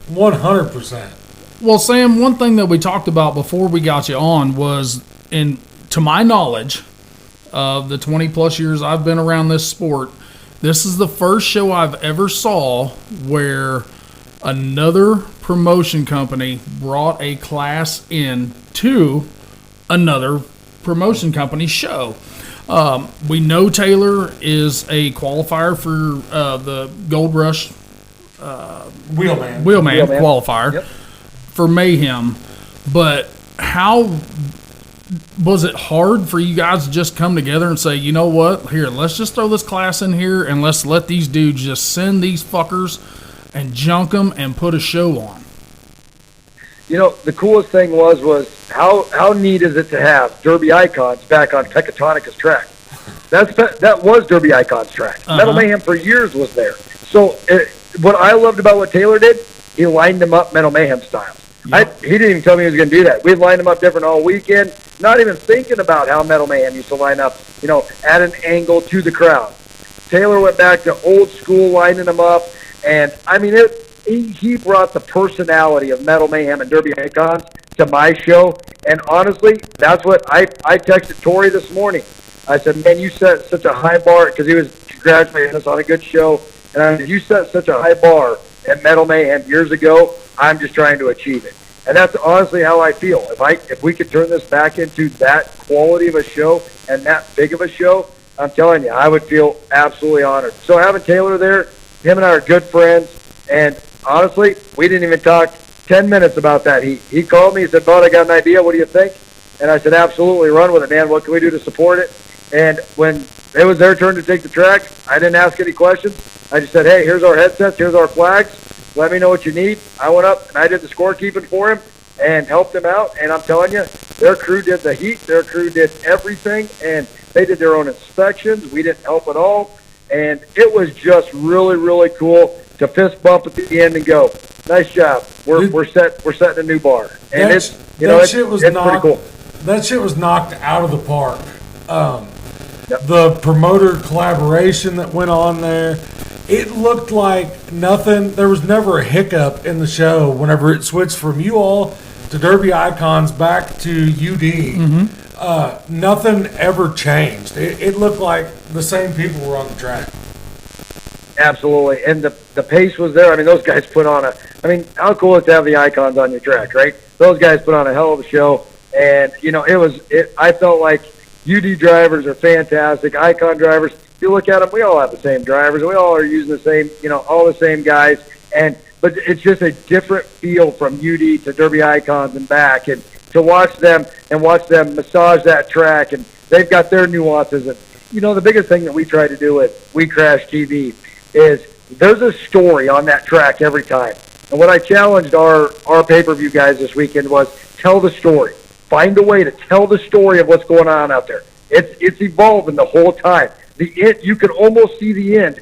100%. Well, Sam, one thing that we talked about before we got you on was, to my knowledge, of the 20-plus years I've been around this sport, this is the first show I've ever saw where another promotion company brought a class in to another promotion company's show. We know Taylor is a qualifier for the Gold Rush Wheelman qualifier Yep. for Mayhem. But how was it hard for you guys to just come together and say, you know what, here, let's just throw this class in here and let's let these dudes just send these fuckers and junk them and put a show on? You know, the coolest thing was how neat is it to have Derby Icons back on Pecatonica's track? That was Derby Icons track. Metal Mayhem for years was there. So what I loved about what Taylor did, he lined them up Metal Mayhem style. Yep. He didn't even tell me he was going to do that. We'd line them up different all weekend, not even thinking about how Metal Mayhem used to line up, at an angle to the crowd. Taylor went back to old school lining them up, and I mean, he brought the personality of Metal Mayhem and Derby Icons to my show, and honestly, that's what I texted Tori this morning. I said, man, you set such a high bar, because he was congratulating us on a good show, and I said, you set such a high bar at Metal Mayhem years ago. I'm just trying to achieve it. And that's honestly how I feel. If we could turn this back into that quality of a show and that big of a show, I'm telling you, I would feel absolutely honored. So having Taylor there, him and I are good friends, and honestly, we didn't even talk 10 minutes about that. He called me, he said, Bud, I got an idea, what do you think? And I said, absolutely, run with it, man. What can we do to support it? And when it was their turn to take the track, I didn't ask any questions. I just said, hey, here's our headsets, here's our flags. Let me know what you need. I went up and I did the scorekeeping for him and helped him out. And I'm telling you, their crew did the heat. Their crew did everything, and they did their own inspections. We didn't help at all. And it was just really, really cool to fist bump at the end and go, nice job. We're setting a new bar. And it's pretty cool. That shit was knocked out of the park. Yep. The promoter collaboration that went on there, it looked like nothing. There was never a hiccup in the show whenever it switched from you all to Derby Icons back to UD. Nothing ever changed. It looked like the same people were on the track. Absolutely. And the pace was there. I mean, those guys put on how cool is it to have the Icons on your track, right? Those guys put on a hell of a show. And, I felt like UD drivers are fantastic. Icon drivers, if you look at them, we all have the same drivers. We all are using the same, all the same guys. But it's just a different feel from UD to Derby Icons and back. And to watch them massage that track, and they've got their nuances. And, the biggest thing that we try to do with We Crash TV is there's a story on that track every time. And what I challenged our pay-per-view guys this weekend was tell the story. Find a way to tell the story of what's going on out there. It's evolving the whole time. You can almost see the end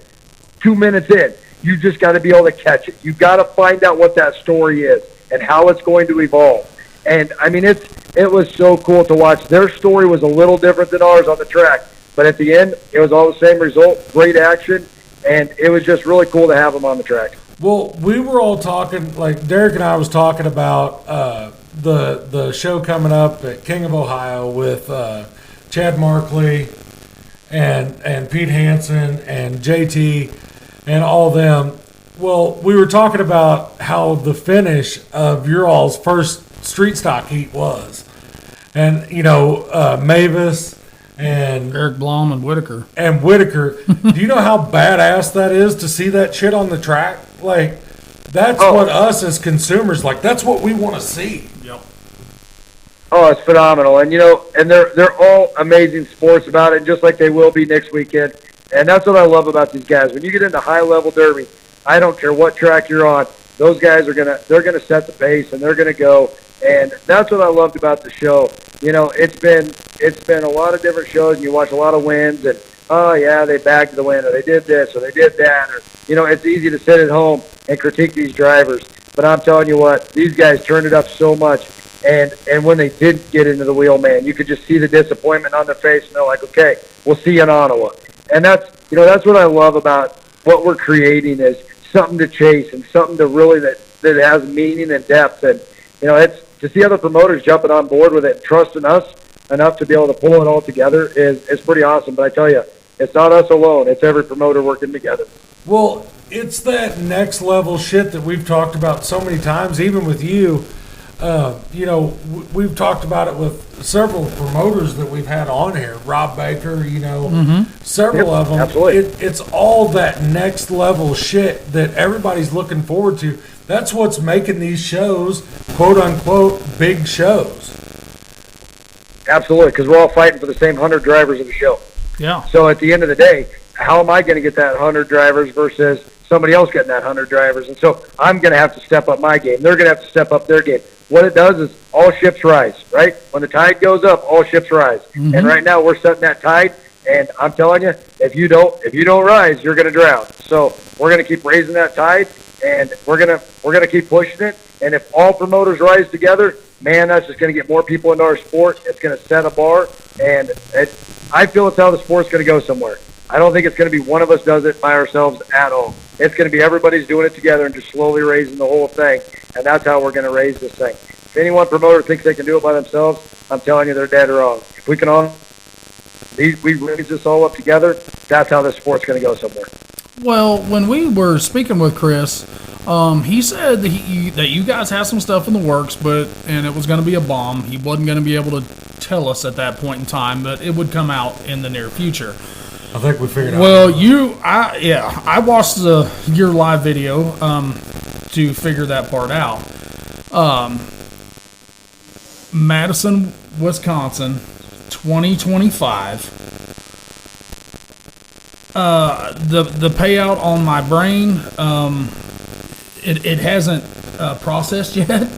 2 minutes in. You just got to be able to catch it. You got to find out what that story is and how it's going to evolve. And I mean, it was so cool to watch. Their story was a little different than ours on the track, but at the end, it was all the same result. Great action, and it was just really cool to have them on the track. Well, we were all talking, like Derek and I was talking about the show coming up at King of Ohio with Chad Markley and Pete Hansen and JT and all them. Well, we were talking about how the finish of your all's first street stock heat was. And, Mavis and Eric Blom and Whitaker. Do you know how badass that is to see that shit on the track? Like, that's what us as consumers, like, that's what we want to see. Yep. Oh, it's phenomenal. And, and they're all amazing sports about it, just like they will be next weekend. And that's what I love about these guys. When you get into high-level derby, I don't care what track you're on, those guys they're gonna set the pace and they're gonna go. And that's what I loved about the show. It's been a lot of different shows, and you watch a lot of wins, and oh yeah, they bagged the win, or they did this, or they did that, or it's easy to sit at home and critique these drivers. But I'm telling you what, these guys turned it up so much, and when they did get into the wheel, man, you could just see the disappointment on their face, and they're like, okay, we'll see you in Ottawa. And that's what I love about what we're creating is something to chase and something to really that has meaning and depth. And it's to see other promoters jumping on board with it and trusting us enough to be able to pull it all together is pretty awesome. But I tell you, it's not us alone. It's every promoter working together. Well, it's that next level shit that we've talked about so many times, even with you. We've talked about it with several promoters that we've had on here. Rob Baker, several of them. Absolutely. It's all that next level shit that everybody's looking forward to. That's what's making these shows, quote unquote, big shows. Absolutely, because we're all fighting for the same 100 drivers of the show. Yeah. So at the end of the day, how am I going to get that 100 drivers versus somebody else getting that 100 drivers? And so I'm going to have to step up my game. They're going to have to step up their game. What it does is all ships rise, right? When the tide goes up, all ships rise. Mm-hmm. And right now we're setting that tide. And I'm telling you, if you don't rise, you're going to drown. So we're going to keep raising that tide, and we're going to keep pushing it. And if all promoters rise together, man, that's just going to get more people into our sport. It's going to set a bar, and I feel it's how the sport's going to go somewhere. I don't think it's going to be one of us does it by ourselves at all. It's going to be everybody's doing it together and just slowly raising the whole thing, and that's how we're going to raise this thing. If any one promoter thinks they can do it by themselves, I'm telling you they're dead wrong. If we can all we raise this all up together, that's how this sport's going to go somewhere. Well, when we were speaking with Chris, he said that you guys had some stuff in the works, and it was going to be a bomb. He wasn't going to be able to tell us at that point in time, but it would come out in the near future. I think we figured out. Well, I watched your live video to figure that part out. Madison, Wisconsin, 2025. The payout on my brain, it hasn't processed yet.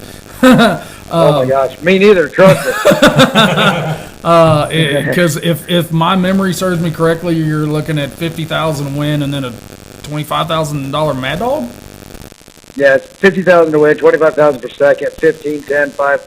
Oh my gosh, me neither. Trust me. Because if my memory serves me correctly, you're looking at $50,000 win and then a $25,000 Mad Dog. Yeah, it's $50,000 to win, $25,000 per second, 15, 10, 5,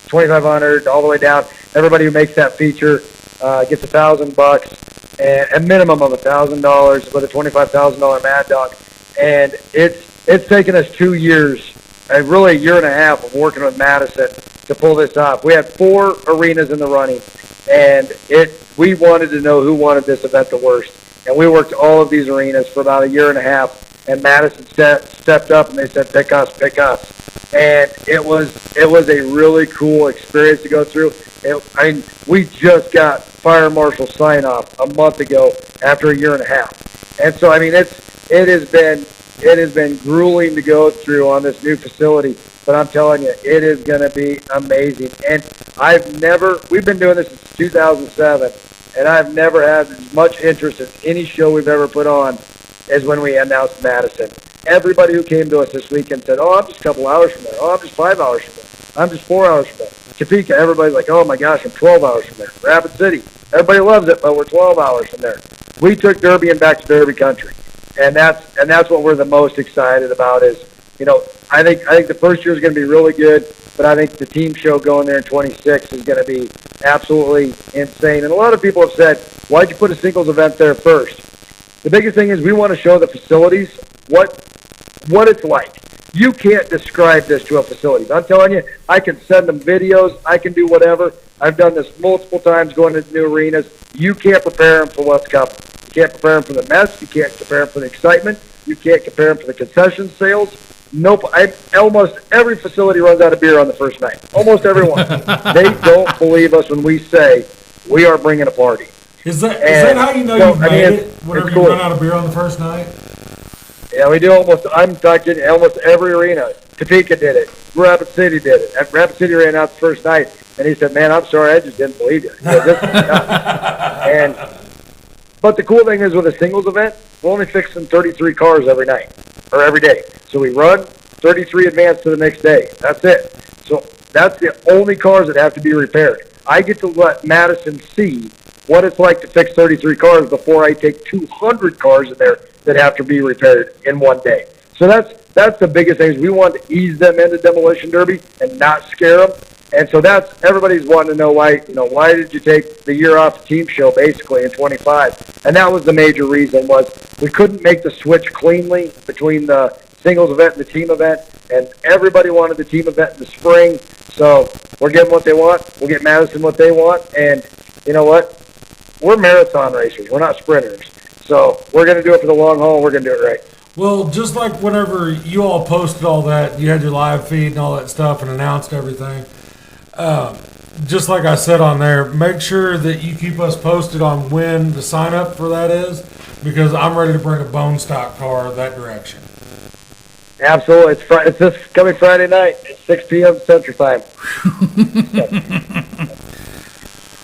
2,500, all the way down. Everybody who makes that feature gets $1,000 and a minimum of $1,000 with a $25,000 Mad Dog. And it's taken us 2 years, really a year and a half of working with Madison to pull this off. We had 4 arenas in the running, and we wanted to know who wanted this event the worst. And we worked all of these arenas for about a year and a half. And Madison stepped up and they said, pick us. And it was a really cool experience to go through. We just got fire marshal sign off a month ago after a year and a half. And so, it has been grueling to go through on this new facility, but I'm telling you, it is going to be amazing. And we've been doing this since 2007, and I've never had as much interest in any show we've ever put on as when we announced Madison. Everybody who came to us this weekend said, oh, I'm just a couple hours from there. Oh, I'm just 5 hours from there. I'm just 4 hours from there. Topeka, everybody's like, oh my gosh, I'm 12 hours from there. Rapid City, everybody loves it, but we're 12 hours from there. We took Derby and back to Derby country. And that's what we're the most excited about is, I think the first year is going to be really good, but I think the team show going there in 26 is going to be absolutely insane. And a lot of people have said, why'd you put a singles event there first? The biggest thing is we want to show the facilities what it's like. You can't describe this to a facility. I'm telling you, I can send them videos. I can do whatever. I've done this multiple times going into new arenas. You can't prepare them for what's coming. You can't prepare them for the mess. You can't prepare them for the excitement. You can't prepare them for the concession sales. Nope. Almost every facility runs out of beer on the first night. Almost everyone. They don't believe us when we say we are bringing a party. Is that how you know you've made it? Whenever you run out of beer on the first night? Yeah, we do I'm talking almost every arena. Topeka did it. Rapid City did it. Rapid City ran out the first night, and he said, man, I'm sorry, I just didn't believe you. But the cool thing is with a singles event, we're only fixing 33 cars every night, or every day. So we run 33 advance to the next day. That's it. So that's the only cars that have to be repaired. I get to let Madison see what it's like to fix 33 cars before I take 200 cars in there that have to be repaired in one day. So that's the biggest thing is we want to ease them into Demolition Derby and not scare them. And so that's everybody's wanting to know why did you take the year off the team show basically in 25? And that was the major reason was we couldn't make the switch cleanly between the singles event and the team event, and everybody wanted the team event in the spring. So we're getting what they want. We'll get Madison what they want, and you know what? We're marathon racers. We're not sprinters. So we're going to do it for the long haul. We're going to do it right. Well, just like whenever you all posted all that, you had your live feed and all that stuff and announced everything. Just like I said on there, make sure that you keep us posted on when the sign up for that is, because I'm ready to bring a bone stock car that direction. Absolutely. It's this coming Friday night at 6 p.m. Central Time.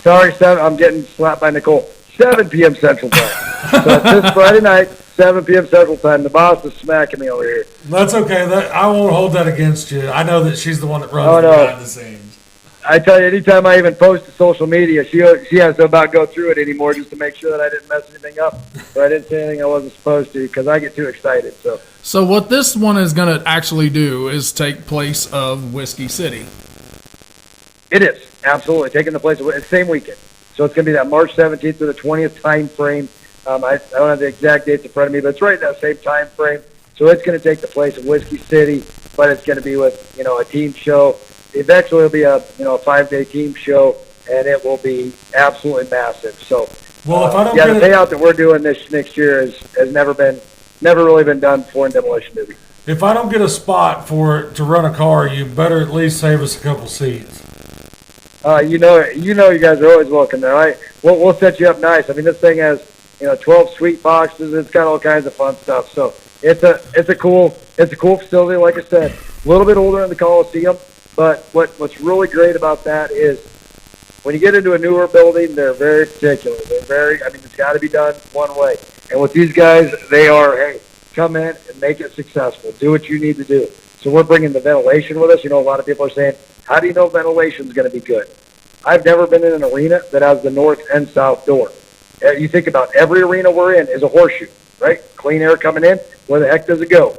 Sorry, I'm getting slapped by Nicole. 7 p.m. Central Time. So it's this Friday night, 7 p.m. Central Time. The boss is smacking me over here. That's okay. I won't hold that against you. I know that she's the one that runs behind the scenes. I tell you, anytime I even post to social media, she has to about go through it anymore just to make sure that I didn't mess anything up or I didn't say anything I wasn't supposed to, because I get too excited. So what this one is going to actually do is take place of Whiskey City. It is, absolutely. Taking the place of the same weekend. So it's going to be that March 17th through the 20th time frame. I don't have the exact dates in front of me, but it's right in that same time frame. So it's going to take the place of Whiskey City, but it's going to be with, a team show. Eventually it'll be a 5-day team show, and it will be absolutely massive. So, well, if I don't the payout that we're doing this next year has never really been done before in Demolition Derby. If I don't get a spot for it to run a car, you better at least save us a couple seats. You guys are always welcome there. Right? We'll set you up nice. I mean, this thing has 12 suite boxes. It's got all kinds of fun stuff. So it's a cool facility. Like I said, a little bit older in the Coliseum, but what's really great about that is when you get into a newer building, they're very particular. It's got to be done one way. And with these guys, they are, hey, come in and make it successful. Do what you need to do. So we're bringing the ventilation with us. A lot of people are saying, how do you know ventilation is going to be good? I've never been in an arena that has the north and south door. You think about every arena we're in is a horseshoe, right? Clean air coming in. Where the heck does it go?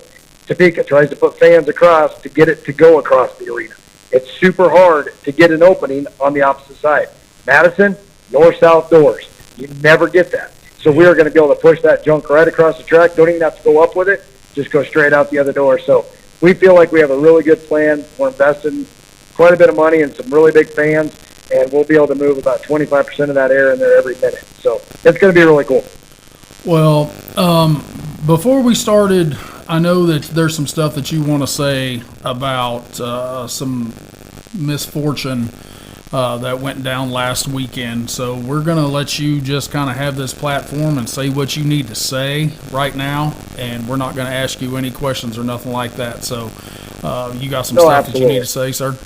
Topeka tries to put fans across to get it to go across the arena. It's super hard to get an opening on the opposite side. Madison, north-south doors. You never get that. So we are going to be able to push that junk right across the track. Don't even have to go up with it. Just go straight out the other door. So we feel like we have a really good plan. We're investing quite a bit of money and some really big fans, and we'll be able to move about 25% of that air in there every minute. So it's going to be really cool. Well, before we started, I know that there's some stuff that you want to say about some misfortune that went down last weekend. So we're going to let you just kind of have this platform and say what you need to say right now, and we're not going to ask you any questions or nothing like that. So you got some stuff absolutely. that you need to say, sir?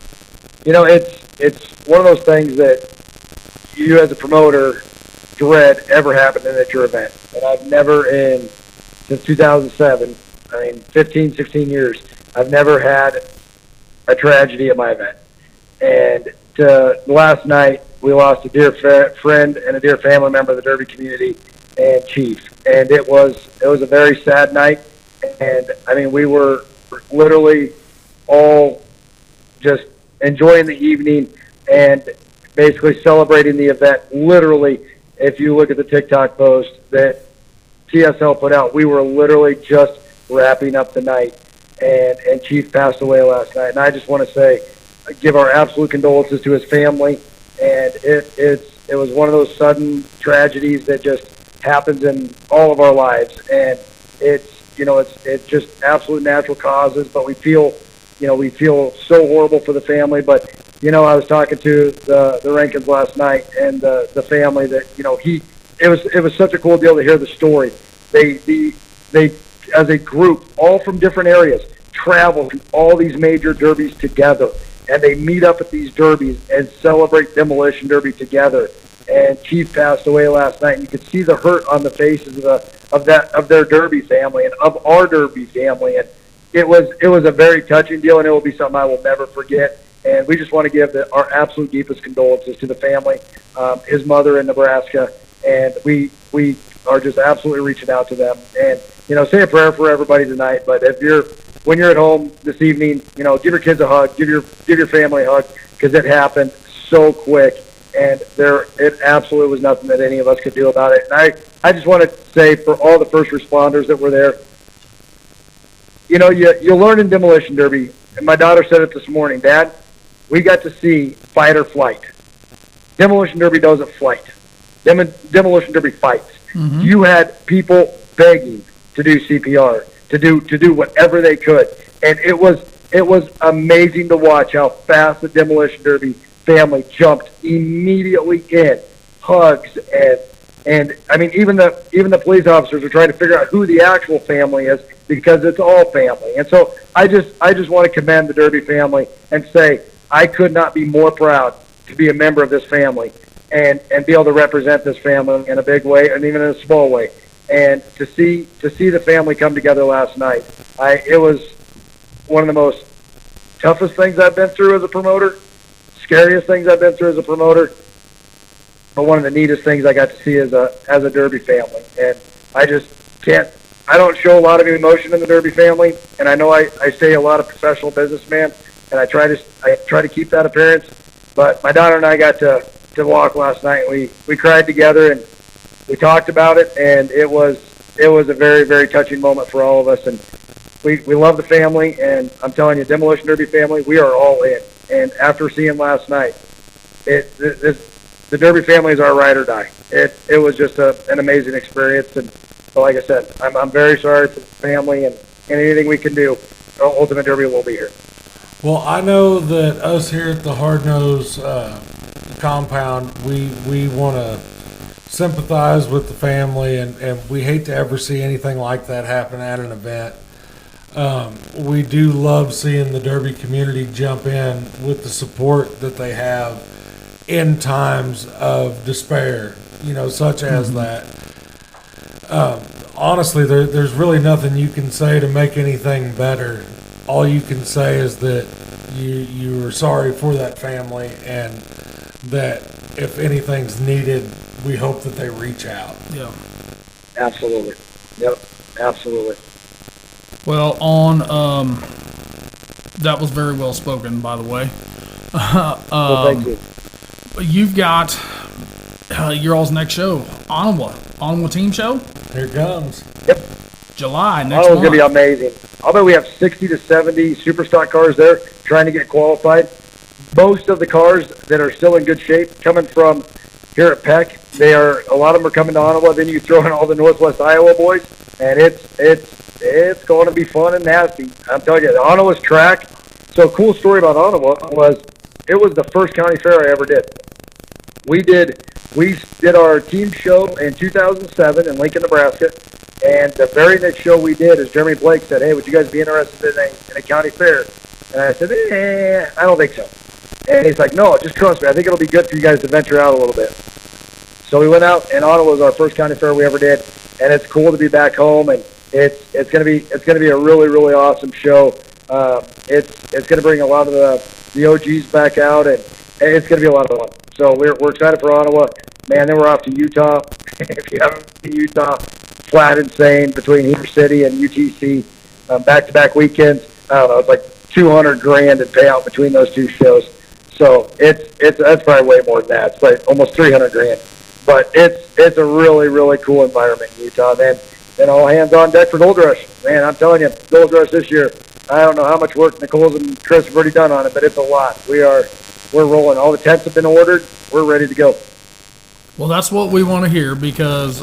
It's one of those things that you as a promoter dread ever happening at your event. And I've never since 2007, 15, 16 years, I've never had a tragedy at my event. And last night, we lost a dear friend and a dear family member of the Derby community and Chief. And it was a very sad night. And, we were literally all just enjoying the evening and basically celebrating the event. Literally, if you look at the TikTok post that TSL put out, we were literally just wrapping up the night, and Chief passed away last night. And I just want to give our absolute condolences to his family. And it was one of those sudden tragedies that just happens in all of our lives. And it's just absolute natural causes, but we feel so horrible for the family. But I was talking to the Rankins last night and the family that it was such a cool deal to hear the story. They as a group, all from different areas, travel to all these major derbies together, and they meet up at these derbies and celebrate Demolition Derby together. And Chief passed away last night, and you could see the hurt on the faces of their Derby family and of our Derby family. And it was a very touching deal, and it will be something I will never forget. And we just want to give our absolute deepest condolences to the family, his mother in Nebraska, and we are just absolutely reaching out to them. And say a prayer for everybody tonight. But when you're at home this evening, give your kids a hug, give your family a hug, because it happened so quick, and it absolutely was nothing that any of us could do about it. And I just want to say for all the first responders that were there, you learn in Demolition Derby, and my daughter said it this morning, Dad, we got to see fight or flight. Demolition Derby doesn't fight. Demolition Derby fights. Mm-hmm. You had people begging to do CPR, to do whatever they could. And it was amazing to watch how fast the Demolition Derby family jumped immediately in, hugs, and I mean even the police officers are trying to figure out who the actual family is, because it's all family. And so I just want to commend the Derby family and say I could not be more proud to be a member of this family and be able to represent this family in a big way and even in a small way. And to see the family come together last night, it was one of the most toughest things I've been through as a promoter, scariest things I've been through as a promoter, but one of the neatest things I got to see as a Derby family. And I don't show a lot of emotion in the Derby family, and I know I say a lot of professional businessman, and I try to keep that appearance. But my daughter and I got to walk last night. We cried together and we talked about it, and it was a very, very touching moment for all of us. And we love the family, and I'm telling you, Demolition Derby family, we are all in. And after seeing last night, the Derby family is our ride or die. It was just an amazing experience. And so, like I said, I'm very sorry for the family, and anything we can do, Ultimate Derby will be here. Well, I know that us here at the Hard Nose compound, we want to sympathize with the family, and we hate to ever see anything like that happen at an event. We do love seeing the Derby community jump in with the support that they have in times of despair, such as that. Honestly, there's really nothing you can say to make anything better. All you can say is that you are sorry for that family, and that if anything's needed, we hope that they reach out. Yeah. Absolutely. Yep. Absolutely. Well, that was very well spoken, by the way. Well, thank you. You've got your all's next show, Ottawa Team Show. Here it comes. Yep. July next month. It's going to be amazing. I'll bet we have 60 to 70 super stock cars there trying to get qualified. Most of the cars that are still in good shape coming from here at Peck, a lot of them are coming to Ottawa. Then you throw in all the Northwest Iowa boys, and it's going to be fun and nasty. I'm telling you, Ottawa's track. So a cool story about Ottawa was it was the first county fair I ever did. We did our team show in 2007 in Lincoln, Nebraska, and the very next show we did is Jeremy Blake said, "Hey, would you guys be interested in a county fair?" And I said, I don't think so. And he's like, "No, just trust me. I think it'll be good for you guys to venture out a little bit." So we went out, and Ottawa was our first county fair we ever did, and it's cool to be back home, and it's gonna be a really, really awesome show. It's gonna bring a lot of the OGs back out, and it's gonna be a lot of fun. So we're excited for Ottawa. Man, then we're off to Utah. If you haven't been to Utah, flat insane between Heber City and UTC, back-to-back weekends. I don't know, it's like $200,000 in payout between those two shows. So that's probably way more than that. It's like almost $300,000. But it's a really, really cool environment in Utah. Then all hands on deck for Gold Rush. Man, I'm telling you, Gold Rush this year, I don't know how much work Nicole's and Chris have already done on it, but it's a lot. We're rolling. All the tents have been ordered. We're ready to go. Well, that's what we want to hear, because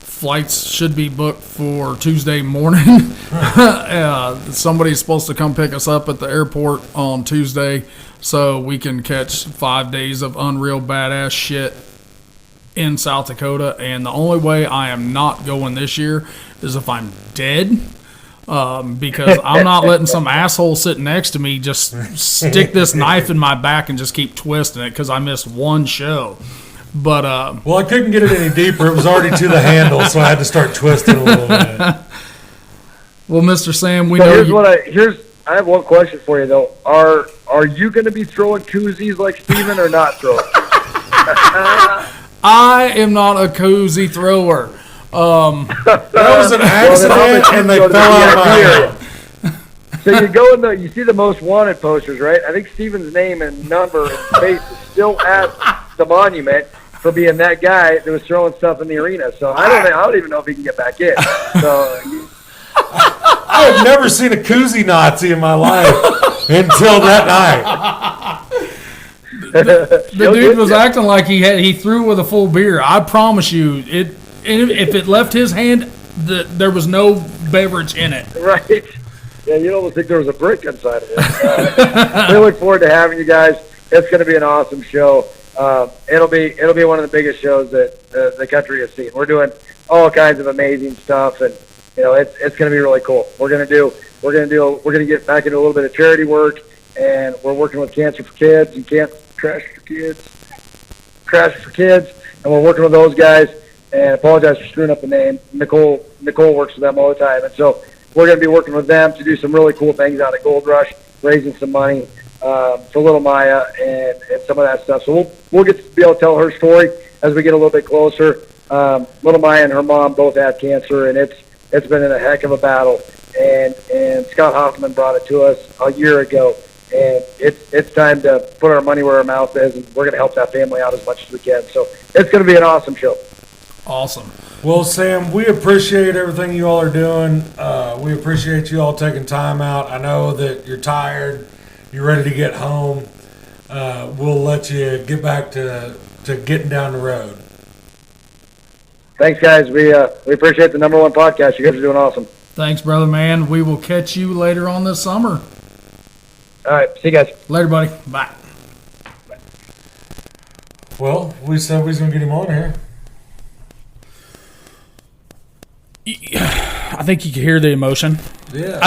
flights should be booked for Tuesday morning. Somebody's supposed to come pick us up at the airport on Tuesday so we can catch 5 days of unreal badass shit in South Dakota. And the only way I am not going this year is if I'm dead. Because I'm not letting some asshole sitting next to me just stick this knife in my back and just keep twisting it because I missed one show. But well, I couldn't get it any deeper. It was already to the handle, so I had to start twisting a little bit. Well, Mr. Sam, I have one question for you though. Are you going to be throwing koozies like Steven or not throwing? I am not a koozie thrower. That was an accident, and they fell out of my hand. So you go you see the most wanted posters, right? I think Steven's name and number and face is still at the monument for being that guy that was throwing stuff in the arena. So I don't even know if he can get back in. So I have never seen a koozie Nazi in my life until that night. The dude was acting like he threw with a full beer. I promise you, if it left his hand, there was no beverage in it. Right. Yeah, you'd almost think there was a brick inside of it. We look forward to having you guys. It's going to be an awesome show. It'll be one of the biggest shows that the country has seen. We're doing all kinds of amazing stuff, and it's going to be really cool. We're going to get back into a little bit of charity work, and we're working with Cancer for Kids and Crash for Kids, and we're working with those guys. And I apologize for screwing up the name. Nicole works with them all the time, and so we're going to be working with them to do some really cool things out at Gold Rush, raising some money for little Maya and some of that stuff. So we'll get to be able to tell her story as we get a little bit closer. Little Maya and her mom both have cancer, and it's been in a heck of a battle. And Scott Hoffman brought it to us a year ago, and it's time to put our money where our mouth is, and we're going to help that family out as much as we can. So it's going to be an awesome show. Awesome. Well, Sam, we appreciate everything you all are doing. We appreciate you all taking time out. I know that you're tired. You're ready to get home. We'll let you get back to getting down the road. Thanks, guys. We appreciate the #1 podcast. You guys are doing awesome. Thanks, brother, man. We will catch you later on this summer. All right. See you guys. Later, buddy. Bye. Well, we said we was going to get him on here. I think you can hear the emotion. Yeah.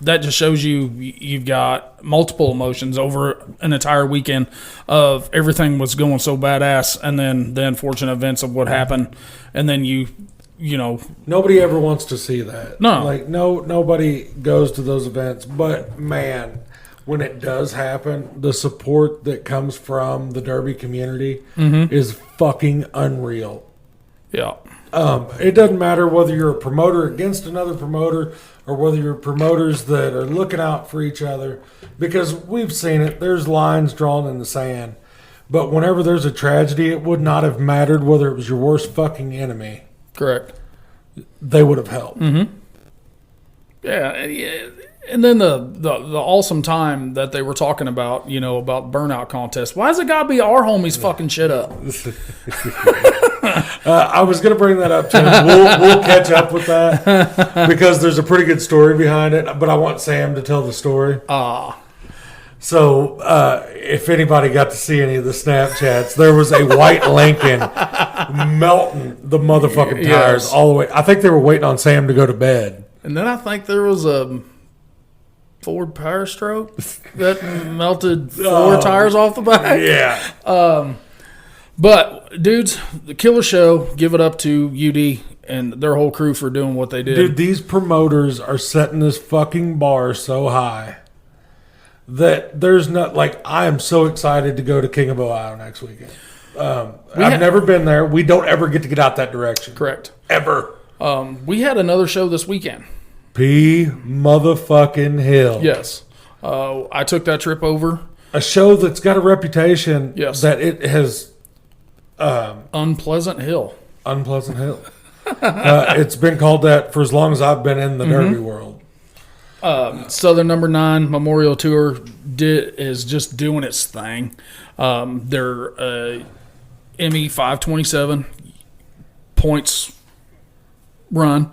That just shows you've got multiple emotions over an entire weekend of everything was going so badass, and then the unfortunate events of what happened, and then you know. Nobody ever wants to see that. No. Like, nobody goes to those events. But, man, when it does happen, the support that comes from the Derby community is fucking unreal. Yeah. It doesn't matter whether you're a promoter against another promoter or whether you're promoters that are looking out for each other, because we've seen it. There's lines drawn in the sand. But whenever there's a tragedy, it would not have mattered whether it was your worst fucking enemy. Correct. They would have helped. Mm-hmm. Yeah. And then the awesome time that they were talking about, about burnout contest. Why does it got to be our homies fucking shit up? I was going to bring that up too. We'll catch up with that because there's a pretty good story behind it. But I want Sam to tell the story. So if anybody got to see any of the Snapchats, there was a white Lincoln melting the motherfucking tires all the way. I think they were waiting on Sam to go to bed. And then I think there was a Ford Power Stroke that melted 4 tires off the back. Yeah. But, dudes, the killer show, give it up to UD and their whole crew for doing what they did. Dude, these promoters are setting this fucking bar so high that there's not, I am so excited to go to King of Ohio next weekend. I've never been there. We don't ever get out that direction. Correct. Ever. We had another show this weekend. P motherfucking Hill. Yes. I took that trip over. A show that's got a reputation that it has... Unpleasant Hill. Unpleasant Hill. It's been called that for as long as I've been in the Derby world. Southern #9 Memorial Tour is just doing its thing. Their ME 527 points run.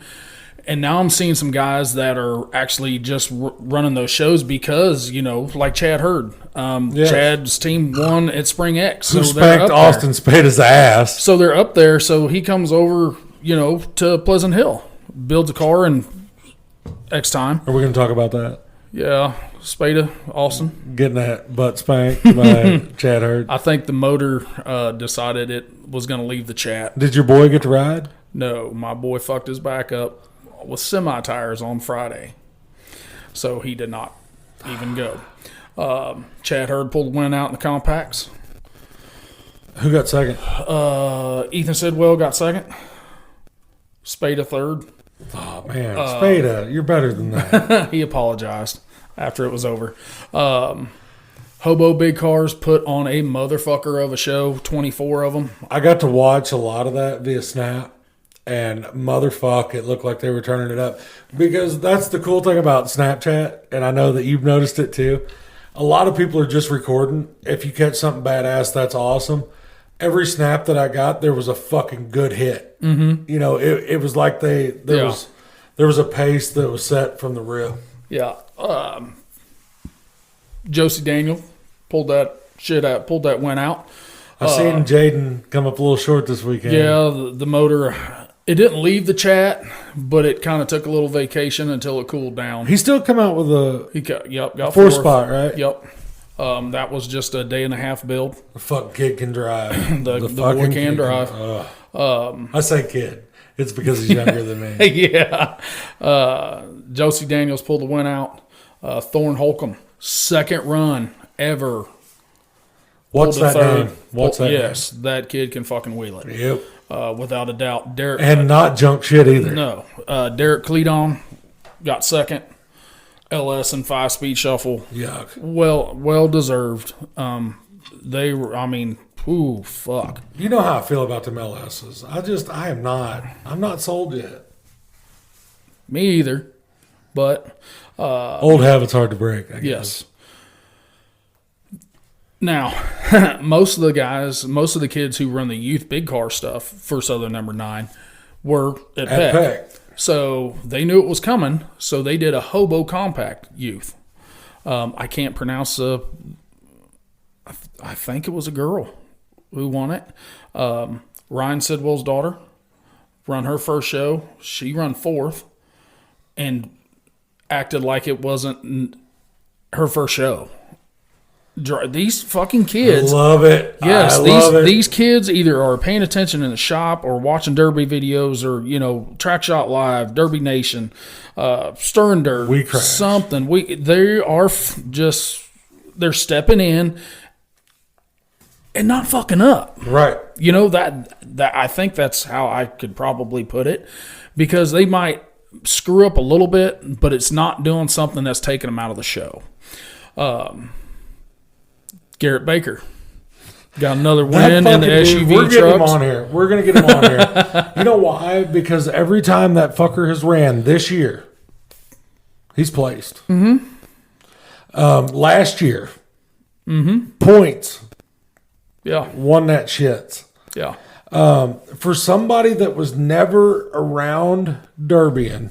And now I'm seeing some guys that are actually just running those shows because, like Chad Hurd. Chad's team won at Spring X. Who spanked Austin Spade's ass. So they're up there. So he comes over, to Pleasant Hill, builds a car in X time. Are we going to talk about that? Yeah. Spada, Austin. Getting that butt spanked by Chad Hurd. I think the motor decided it was going to leave the chat. Did your boy get to ride? No. My boy fucked his back up with semi-tires on Friday. So he did not even go. Chad Hurd pulled the win out in the compacts. Who got second? Ethan Sidwell got second. Spada third. Oh, man. Spada, you're better than that. He apologized after it was over. Hobo Big Cars put on a motherfucker of a show, 24 of them. I got to watch a lot of that via Snap. And motherfuck, it looked like they were turning it up. Because that's the cool thing about Snapchat, and I know that you've noticed it too. A lot of people are just recording. If you catch something badass, that's awesome. Every snap that I got, there was a fucking good hit. Mm-hmm. It was like there was There was a pace that was set from the rip. Yeah. Josie Daniel pulled that win out. I seen Jaden come up a little short this weekend. Yeah, the motor, it didn't leave the chat, but it kind of took a little vacation until it cooled down. He still come out with got four spot, right? Yep. That was just a day and a half build. The fucking kid can drive. the boy can drive. I say kid. It's because he's younger than me. Yeah. Josie Daniels pulled the win out. Thorne Holcomb, second run ever. What's that name? Yes, that kid can fucking wheel it. Yep. Without a doubt. Derek, and not junk shit either. No. Derek Cledon got second. LS and 5-speed shuffle. Yuck. Well deserved. They were, ooh, fuck. You know how I feel about them LSs. I'm not sold yet. Me either. But old habits hard to break, I guess. Yes. Now, most of the kids who run the youth big car stuff for Southern Number 9 were at Peck. So they knew it was coming, so they did a hobo compact youth. I can't pronounce I think it was a girl who won it. Ryan Sidwell's daughter run her first show. She run fourth and acted like it wasn't her first show. These fucking kids. I love it. Yes, these kids either are paying attention in the shop or watching Derby videos or, Track Shot Live, Derby Nation, Stern Dirt, We Crash. something. They are they're stepping in and not fucking up. Right. That I think that's how I could probably put it, because they might screw up a little bit, but it's not doing something that's taking them out of the show. Garrett Baker got another win in the SUV We're getting him trucks. on here. We're going to get him on here. You know why? Because every time that fucker has ran this year, he's placed. Mm-hmm. Last year, points. Yeah. Won that shits. Yeah. For somebody that was never around Derbying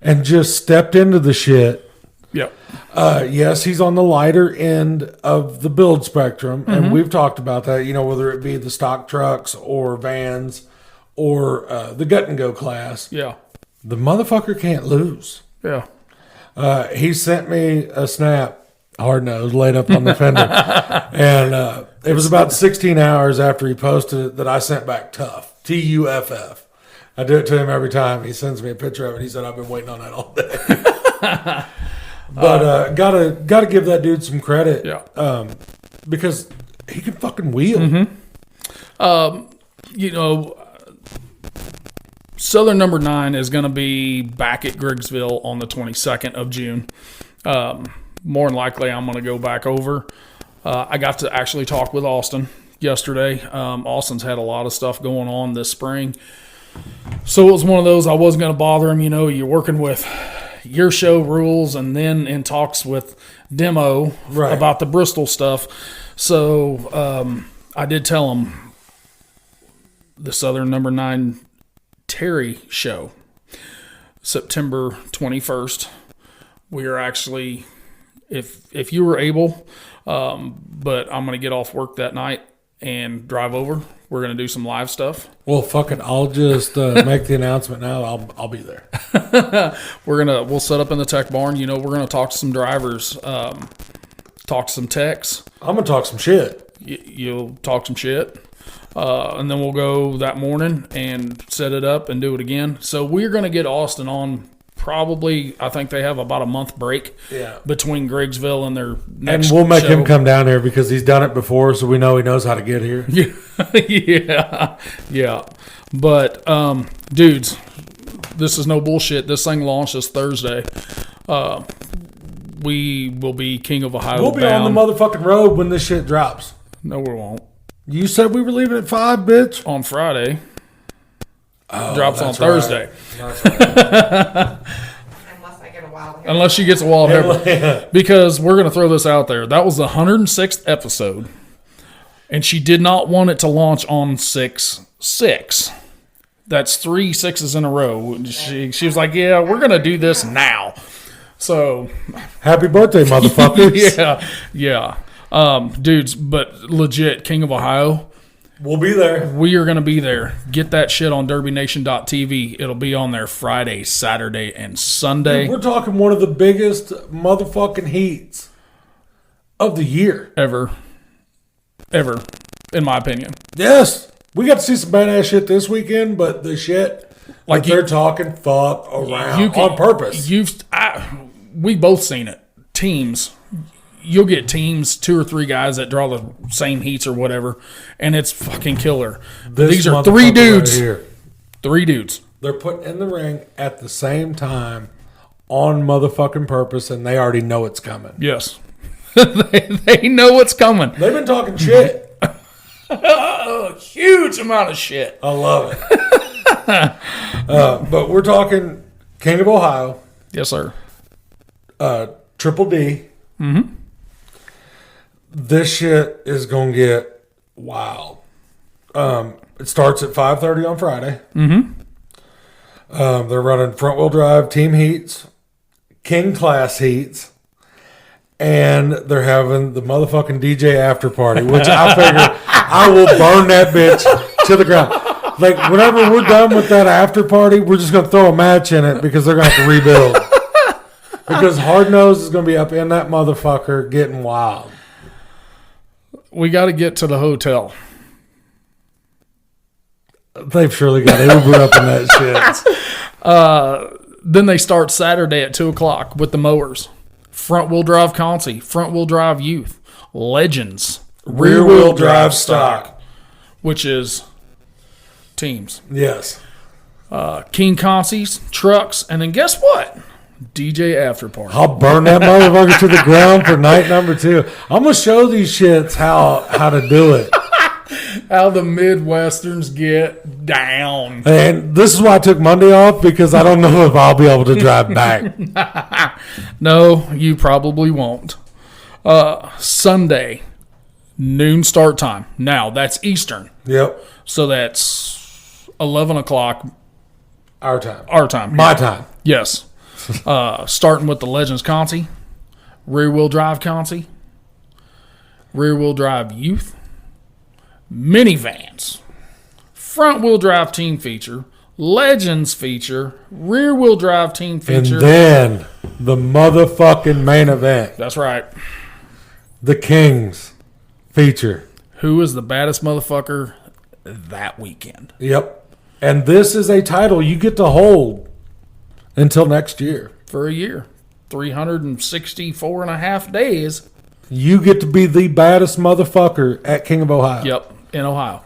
and just stepped into the shit. Yep. Yes, he's on the lighter end of the build spectrum, and we've talked about that, whether it be the stock trucks or vans or the gut and go class. Yeah. The motherfucker can't lose. Yeah. He sent me a snap, hard nose, laid up on the fender, and it was about 16 hours after he posted it that I sent back tough, TUFF. I do it to him every time. He sends me a picture of it. He said, I've been waiting on that all day. But gotta give that dude some credit. Yeah. Because he can fucking wheel. Southern Number 9 is going to be back at Griggsville on the 22nd of June. More than likely, I'm going to go back over. I got to actually talk with Austin yesterday. Austin's had a lot of stuff going on this spring. So it was one of those, I wasn't going to bother him. You're working with your show rules and then in talks with Demo about the Bristol stuff. So I did tell him the Southern Number 9 Terry show, September 21st. We are actually, if you were able, but I'm going to get off work that night and drive over. We're going to do some live stuff. Well, fuck it. I'll just make the announcement now. I'll be there. We'll set up in the tech barn. We're going to talk to some drivers, talk to some techs. I'm going to talk some shit. You'll talk some shit. And then we'll go that morning and set it up and do it again. So we're going to get Austin on probably, I think they have about a month break between Griggsville and their next And we'll make show. him come down here because he's done it before, so we know he knows how to get here. Yeah. But, dudes, this is no bullshit. This thing launches Thursday. We will be King of Ohio We'll be on the motherfucking road when this shit drops. No, we won't. You said we were leaving at 5, bitch? On Friday. Oh, Drops on that's Thursday. Right. That's right. Unless I get a wild hair. Unless she gets a wild hair. Because we're going to throw this out there. That was the 106th episode. And she did not want it to launch on 6/6. That's 3 6s in a row. She was like, yeah, we're going to do this now. So, happy birthday, motherfuckers. yeah. Dudes, but legit, King of Ohio. We'll be there. We are going to be there. Get that shit on DerbyNation.tv. It'll be on there Friday, Saturday, and Sunday. Dude, we're talking one of the biggest motherfucking heats of the year. Ever, in my opinion. Yes. We got to see some badass shit this weekend, but the shit like they're talking fuck around on purpose. We both seen it. Teams. You'll get teams, 2 or 3 guys that draw the same heats or whatever, and it's fucking killer. These are 3 dudes. Right here. 3 dudes. They're put in the ring at the same time on motherfucking purpose, and they already know it's coming. Yes. they know what's coming. They've been talking shit. A huge amount of shit. I love it. But we're talking King of Ohio. Yes, sir. Triple D. Mm-hmm. This shit is going to get wild. It starts at 5:30 on Friday. Mm-hmm. They're running front-wheel drive team heats, king class heats, and they're having the motherfucking DJ after party, which I figure I will burn that bitch to the ground. Like, whenever we're done with that after party, we're just going to throw a match in it because they're going to have to rebuild. Because Hard Nose is going to be up in that motherfucker getting wild. We got to get to the hotel. They've surely got Uber up in that shit. Then they start Saturday at 2 o'clock with the mowers. Front-wheel drive Conti, front-wheel drive Youth, Legends, rear-wheel drive stock. Which is teams. Yes. King Contis, trucks, and then guess what? DJ after party. I'll burn that motherfucker to the ground for night number 2. I'm gonna show these shits how to do it. How the Midwesterns get down. And this is why I took Monday off, because I don't know if I'll be able to drive back. No, you probably won't. Sunday, noon start time. Now that's Eastern. Yep. So that's 11 o'clock. Our time. Our time. My time. Yes. Starting with the Legends Conti, rear-wheel drive Conti, rear-wheel drive Youth, minivans, front-wheel drive team feature, Legends feature, rear-wheel drive team feature. And then the motherfucking main event. That's right. The Kings feature. Who is the baddest motherfucker that weekend? Yep. And this is a title you get to hold until next year. For a year. 364 and a half days. You get to be the baddest motherfucker at King of Ohio. Yep, in Ohio.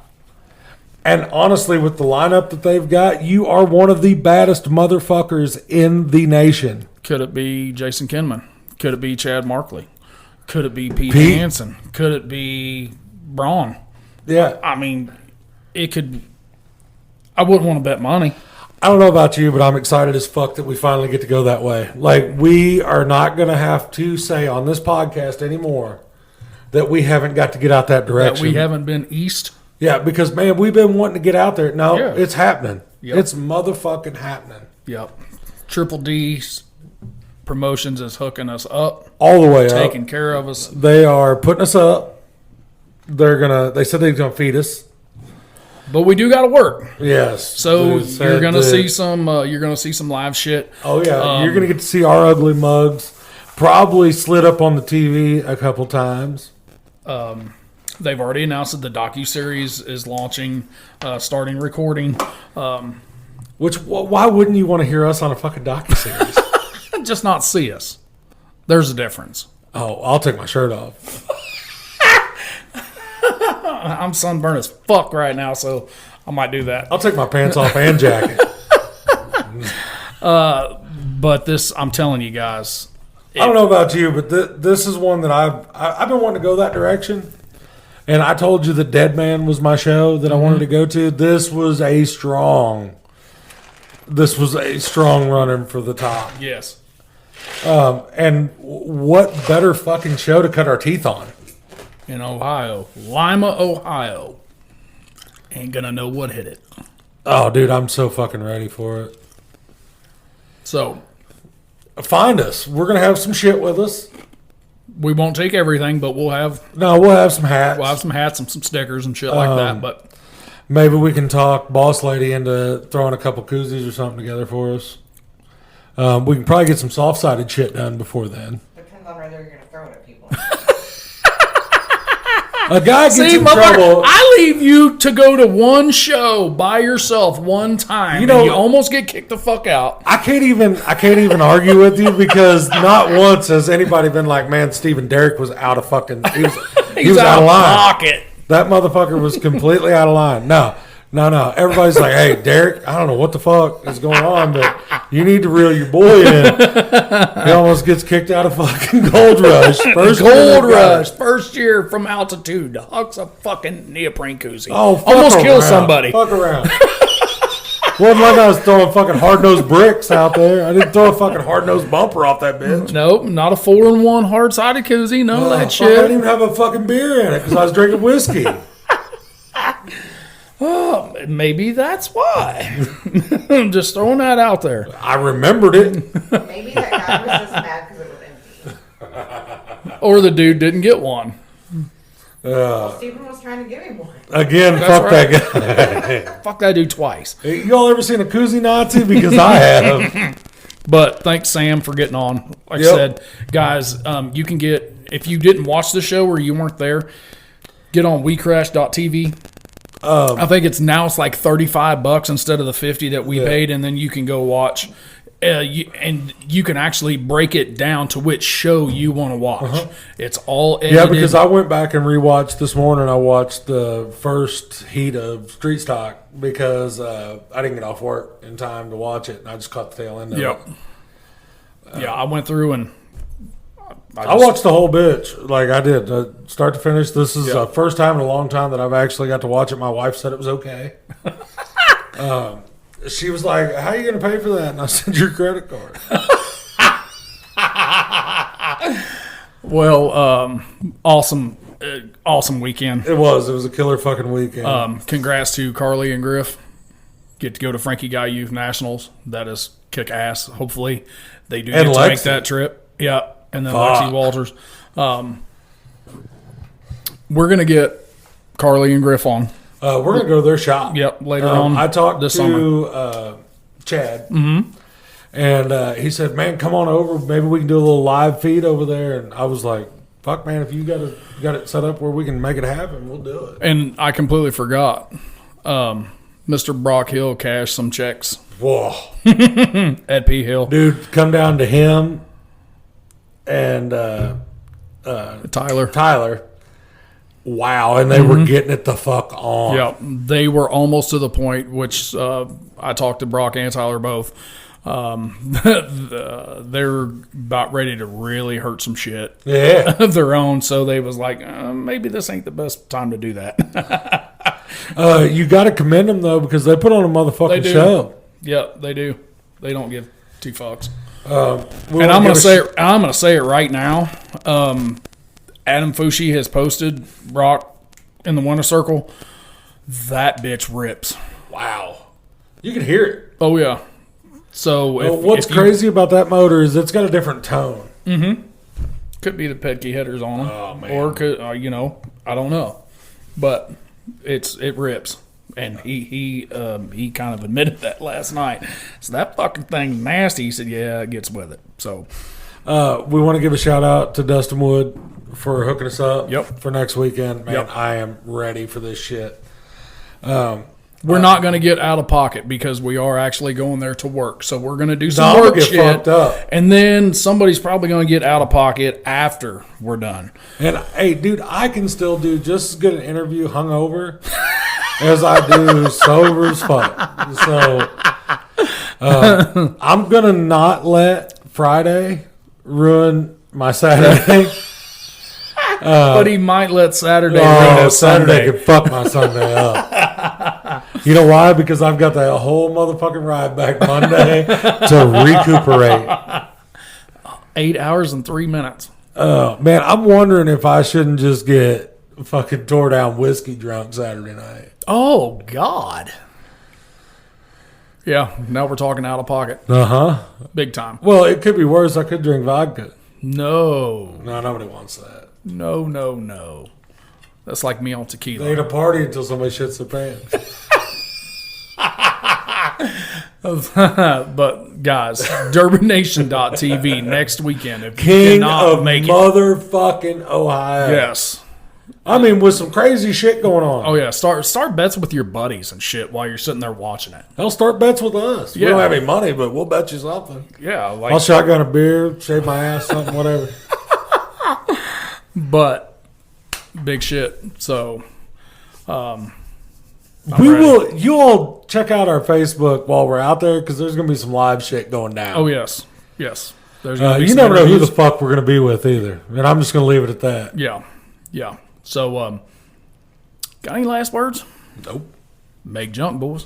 And honestly, with the lineup that they've got, you are one of the baddest motherfuckers in the nation. Could it be Jason Kinman? Could it be Chad Markley? Could it be Pete Hansen? Could it be Braun? Yeah. I mean, it could. I wouldn't want to bet money. I don't know about you, but I'm excited as fuck that we finally get to go that way. Like, we are not going to have to say on this podcast anymore that we haven't got to get out that direction. That we haven't been east. Yeah, because, man, we've been wanting to get out there. No, yeah. It's happening. Yep. It's motherfucking happening. Yep. Triple D Promotions is hooking us up. All the way taking care of us. They are putting us up. They said they're going to feed us. But we do got to work. Yes. So you're gonna see some. You're gonna see some live shit. Oh yeah, you're gonna get to see our ugly mugs. Probably slid up on the TV a couple times. They've already announced that the docuseries is launching, starting recording. Why wouldn't you want to hear us on a fucking docuseries? Just not see us. There's a difference. Oh, I'll take my shirt off. I'm sunburned as fuck right now, so I might do that. I'll take my pants off and jacket. But this, I'm telling you guys. I don't know about you, but this is one that I've been wanting to go that direction. And I told you that Dead Man was my show that I wanted to go to. This was a strong runner for the top. Yes. And what better fucking show to cut our teeth on? In Ohio. Lima, Ohio. Ain't gonna know what hit it. Oh, dude, I'm so fucking ready for it. So Find us. We're gonna have some shit with us. we won't take everything, but we'll have Some hats. and some stickers and shit like that. But Maybe we can talk Boss Lady into throwing a couple koozies or something together for us. We can probably get some soft-sided shit done before then. Depends on whether you're going to throw it at people. A guy gets in motherfucker, trouble. I leave you to go to one show by yourself one time. You know- and you almost get kicked the fuck out. I can't even argue with you because not once has anybody been like, man, Stephen Derrick was out of fucking. He was out of line. Pocket. That motherfucker was completely out of line. No. Everybody's like, hey, Derek, I don't know what the fuck is going on, but you need to reel your boy in. He almost gets kicked out of fucking Gold Rush. First year from altitude. The huck's a fucking neoprene koozie. Oh, fuck almost around. killed somebody. Fuck around. Wasn't like I was throwing fucking hard-nosed bricks out there. I didn't throw a fucking hard-nosed bumper off that bitch. Nope, not a 4-in-1 hard-sided koozie. None of that I shit. didn't even have a fucking beer in it because I was drinking whiskey. Maybe that's why. I'm just throwing that out there. I remembered it. Maybe that guy was just mad because it was empty. Or the dude didn't get one. Stephen was trying to give him one. Again, That's fuck right. that guy. Fuck that dude twice. Y'all ever seen a koozie Nazi? Because I have. But thanks, Sam, for getting on. Like Yep. I said, guys, you can get, if you didn't watch the show or you weren't there, get on WeCrash.tv. I think it's like $35 instead of the $50 that we paid, and then you can go watch. And you can actually break it down to which show you want to watch. It's all edited. Yeah, because I went back and rewatched this morning. I watched the first heat of Street Stock because I didn't get off work in time to watch it, and I just caught the tail end of Yep. it. I went through and I watched the whole bitch, like I did, start to finish. This is the first time in a long time that I've actually got to watch it. My wife said it was okay. She was like, how are you going to pay for that? And I said, your credit card. Well, awesome weekend. It was a killer fucking weekend. Congrats to Carly and Griff. Get to go to Frankie Guy Youth Nationals. That is kick ass. Hopefully they do get And to make Lexi. that trip. Yeah, and then Fuck. Lexi Walters. We're gonna get Carly and Griff on. We're going to go to their shop. Yep, later on. I talked this to summer. Chad, and he said, man, come on over. Maybe we can do a little live feed over there. And I was like, fuck, man, if you got it set up where we can make it happen, we'll do it. And I completely forgot. Mr. Brock Hill cashed some checks Whoa. at P Hill. Dude, come down to him and Tyler. Wow, and they were getting it the fuck on. Yeah, they were almost to the point, which I talked to Brock and Tyler both. They're about ready to really hurt some shit Yeah. of their own. So they was like, maybe this ain't the best time to do that. You got to commend them, though, because they put on a motherfucking They do. show. Yeah, they do. They don't give two fucks. We And I'm wanna gonna say it right now. Adam Fushi has posted Brock in the Winter Circle. That bitch rips. Wow. You can hear it. Oh yeah. So if, What's if you- crazy about that motor is it's got a different tone. could be the Pedke headers on them, Oh, man. or could I don't know, but it rips. And he kind of admitted that last night. So that fucking thing's nasty. He said, yeah, it gets with it. So We want to give a shout out to Dustin Wood for hooking us up Yep. for next weekend. Man, Yep. I am ready for this shit. we're not going to get out of pocket because we are actually going there to work. So we're going to do some I'm gonna work get shit. fucked up. And then somebody's probably going to get out of pocket after we're done. And hey, dude, I can still do just as good an interview hungover as I do sober as fuck. So I'm gonna not let Friday ruin my Saturday. But he might let Saturday ruin Oh, his Saturday Sunday. could fuck my Sunday up. You know why? Because I've got that whole motherfucking ride back Monday to recuperate. 8 hours and 3 minutes. Man, I'm wondering if I shouldn't just get fucking tore down whiskey drunk Saturday night. Oh, God. Yeah, now we're talking out of pocket. Big time. Well, it could be worse. I could drink vodka. No. No, nobody wants that. No. That's like me on tequila. They ain't a party until somebody shits their pants. But guys, DerbyNation.tv next weekend. If you King cannot of make it, motherfucking Ohio. yes. I mean, with some crazy shit going on. Oh yeah, start bets with your buddies and shit while you're sitting there watching it. They'll start bets with us. We Yeah. don't have any money, but we'll bet you something. Yeah, like I'll shotgun a beer, shave my ass, something, whatever. but big shit. So I'm We ready. will. You all check out our Facebook while we're out there because there's going to be some live shit going down. Oh yes. There's gonna be You some never know who the interviews. fuck we're going to be with either, and I'm just going to leave it at that. Yeah. So got any last words? Nope. Make junk, boys.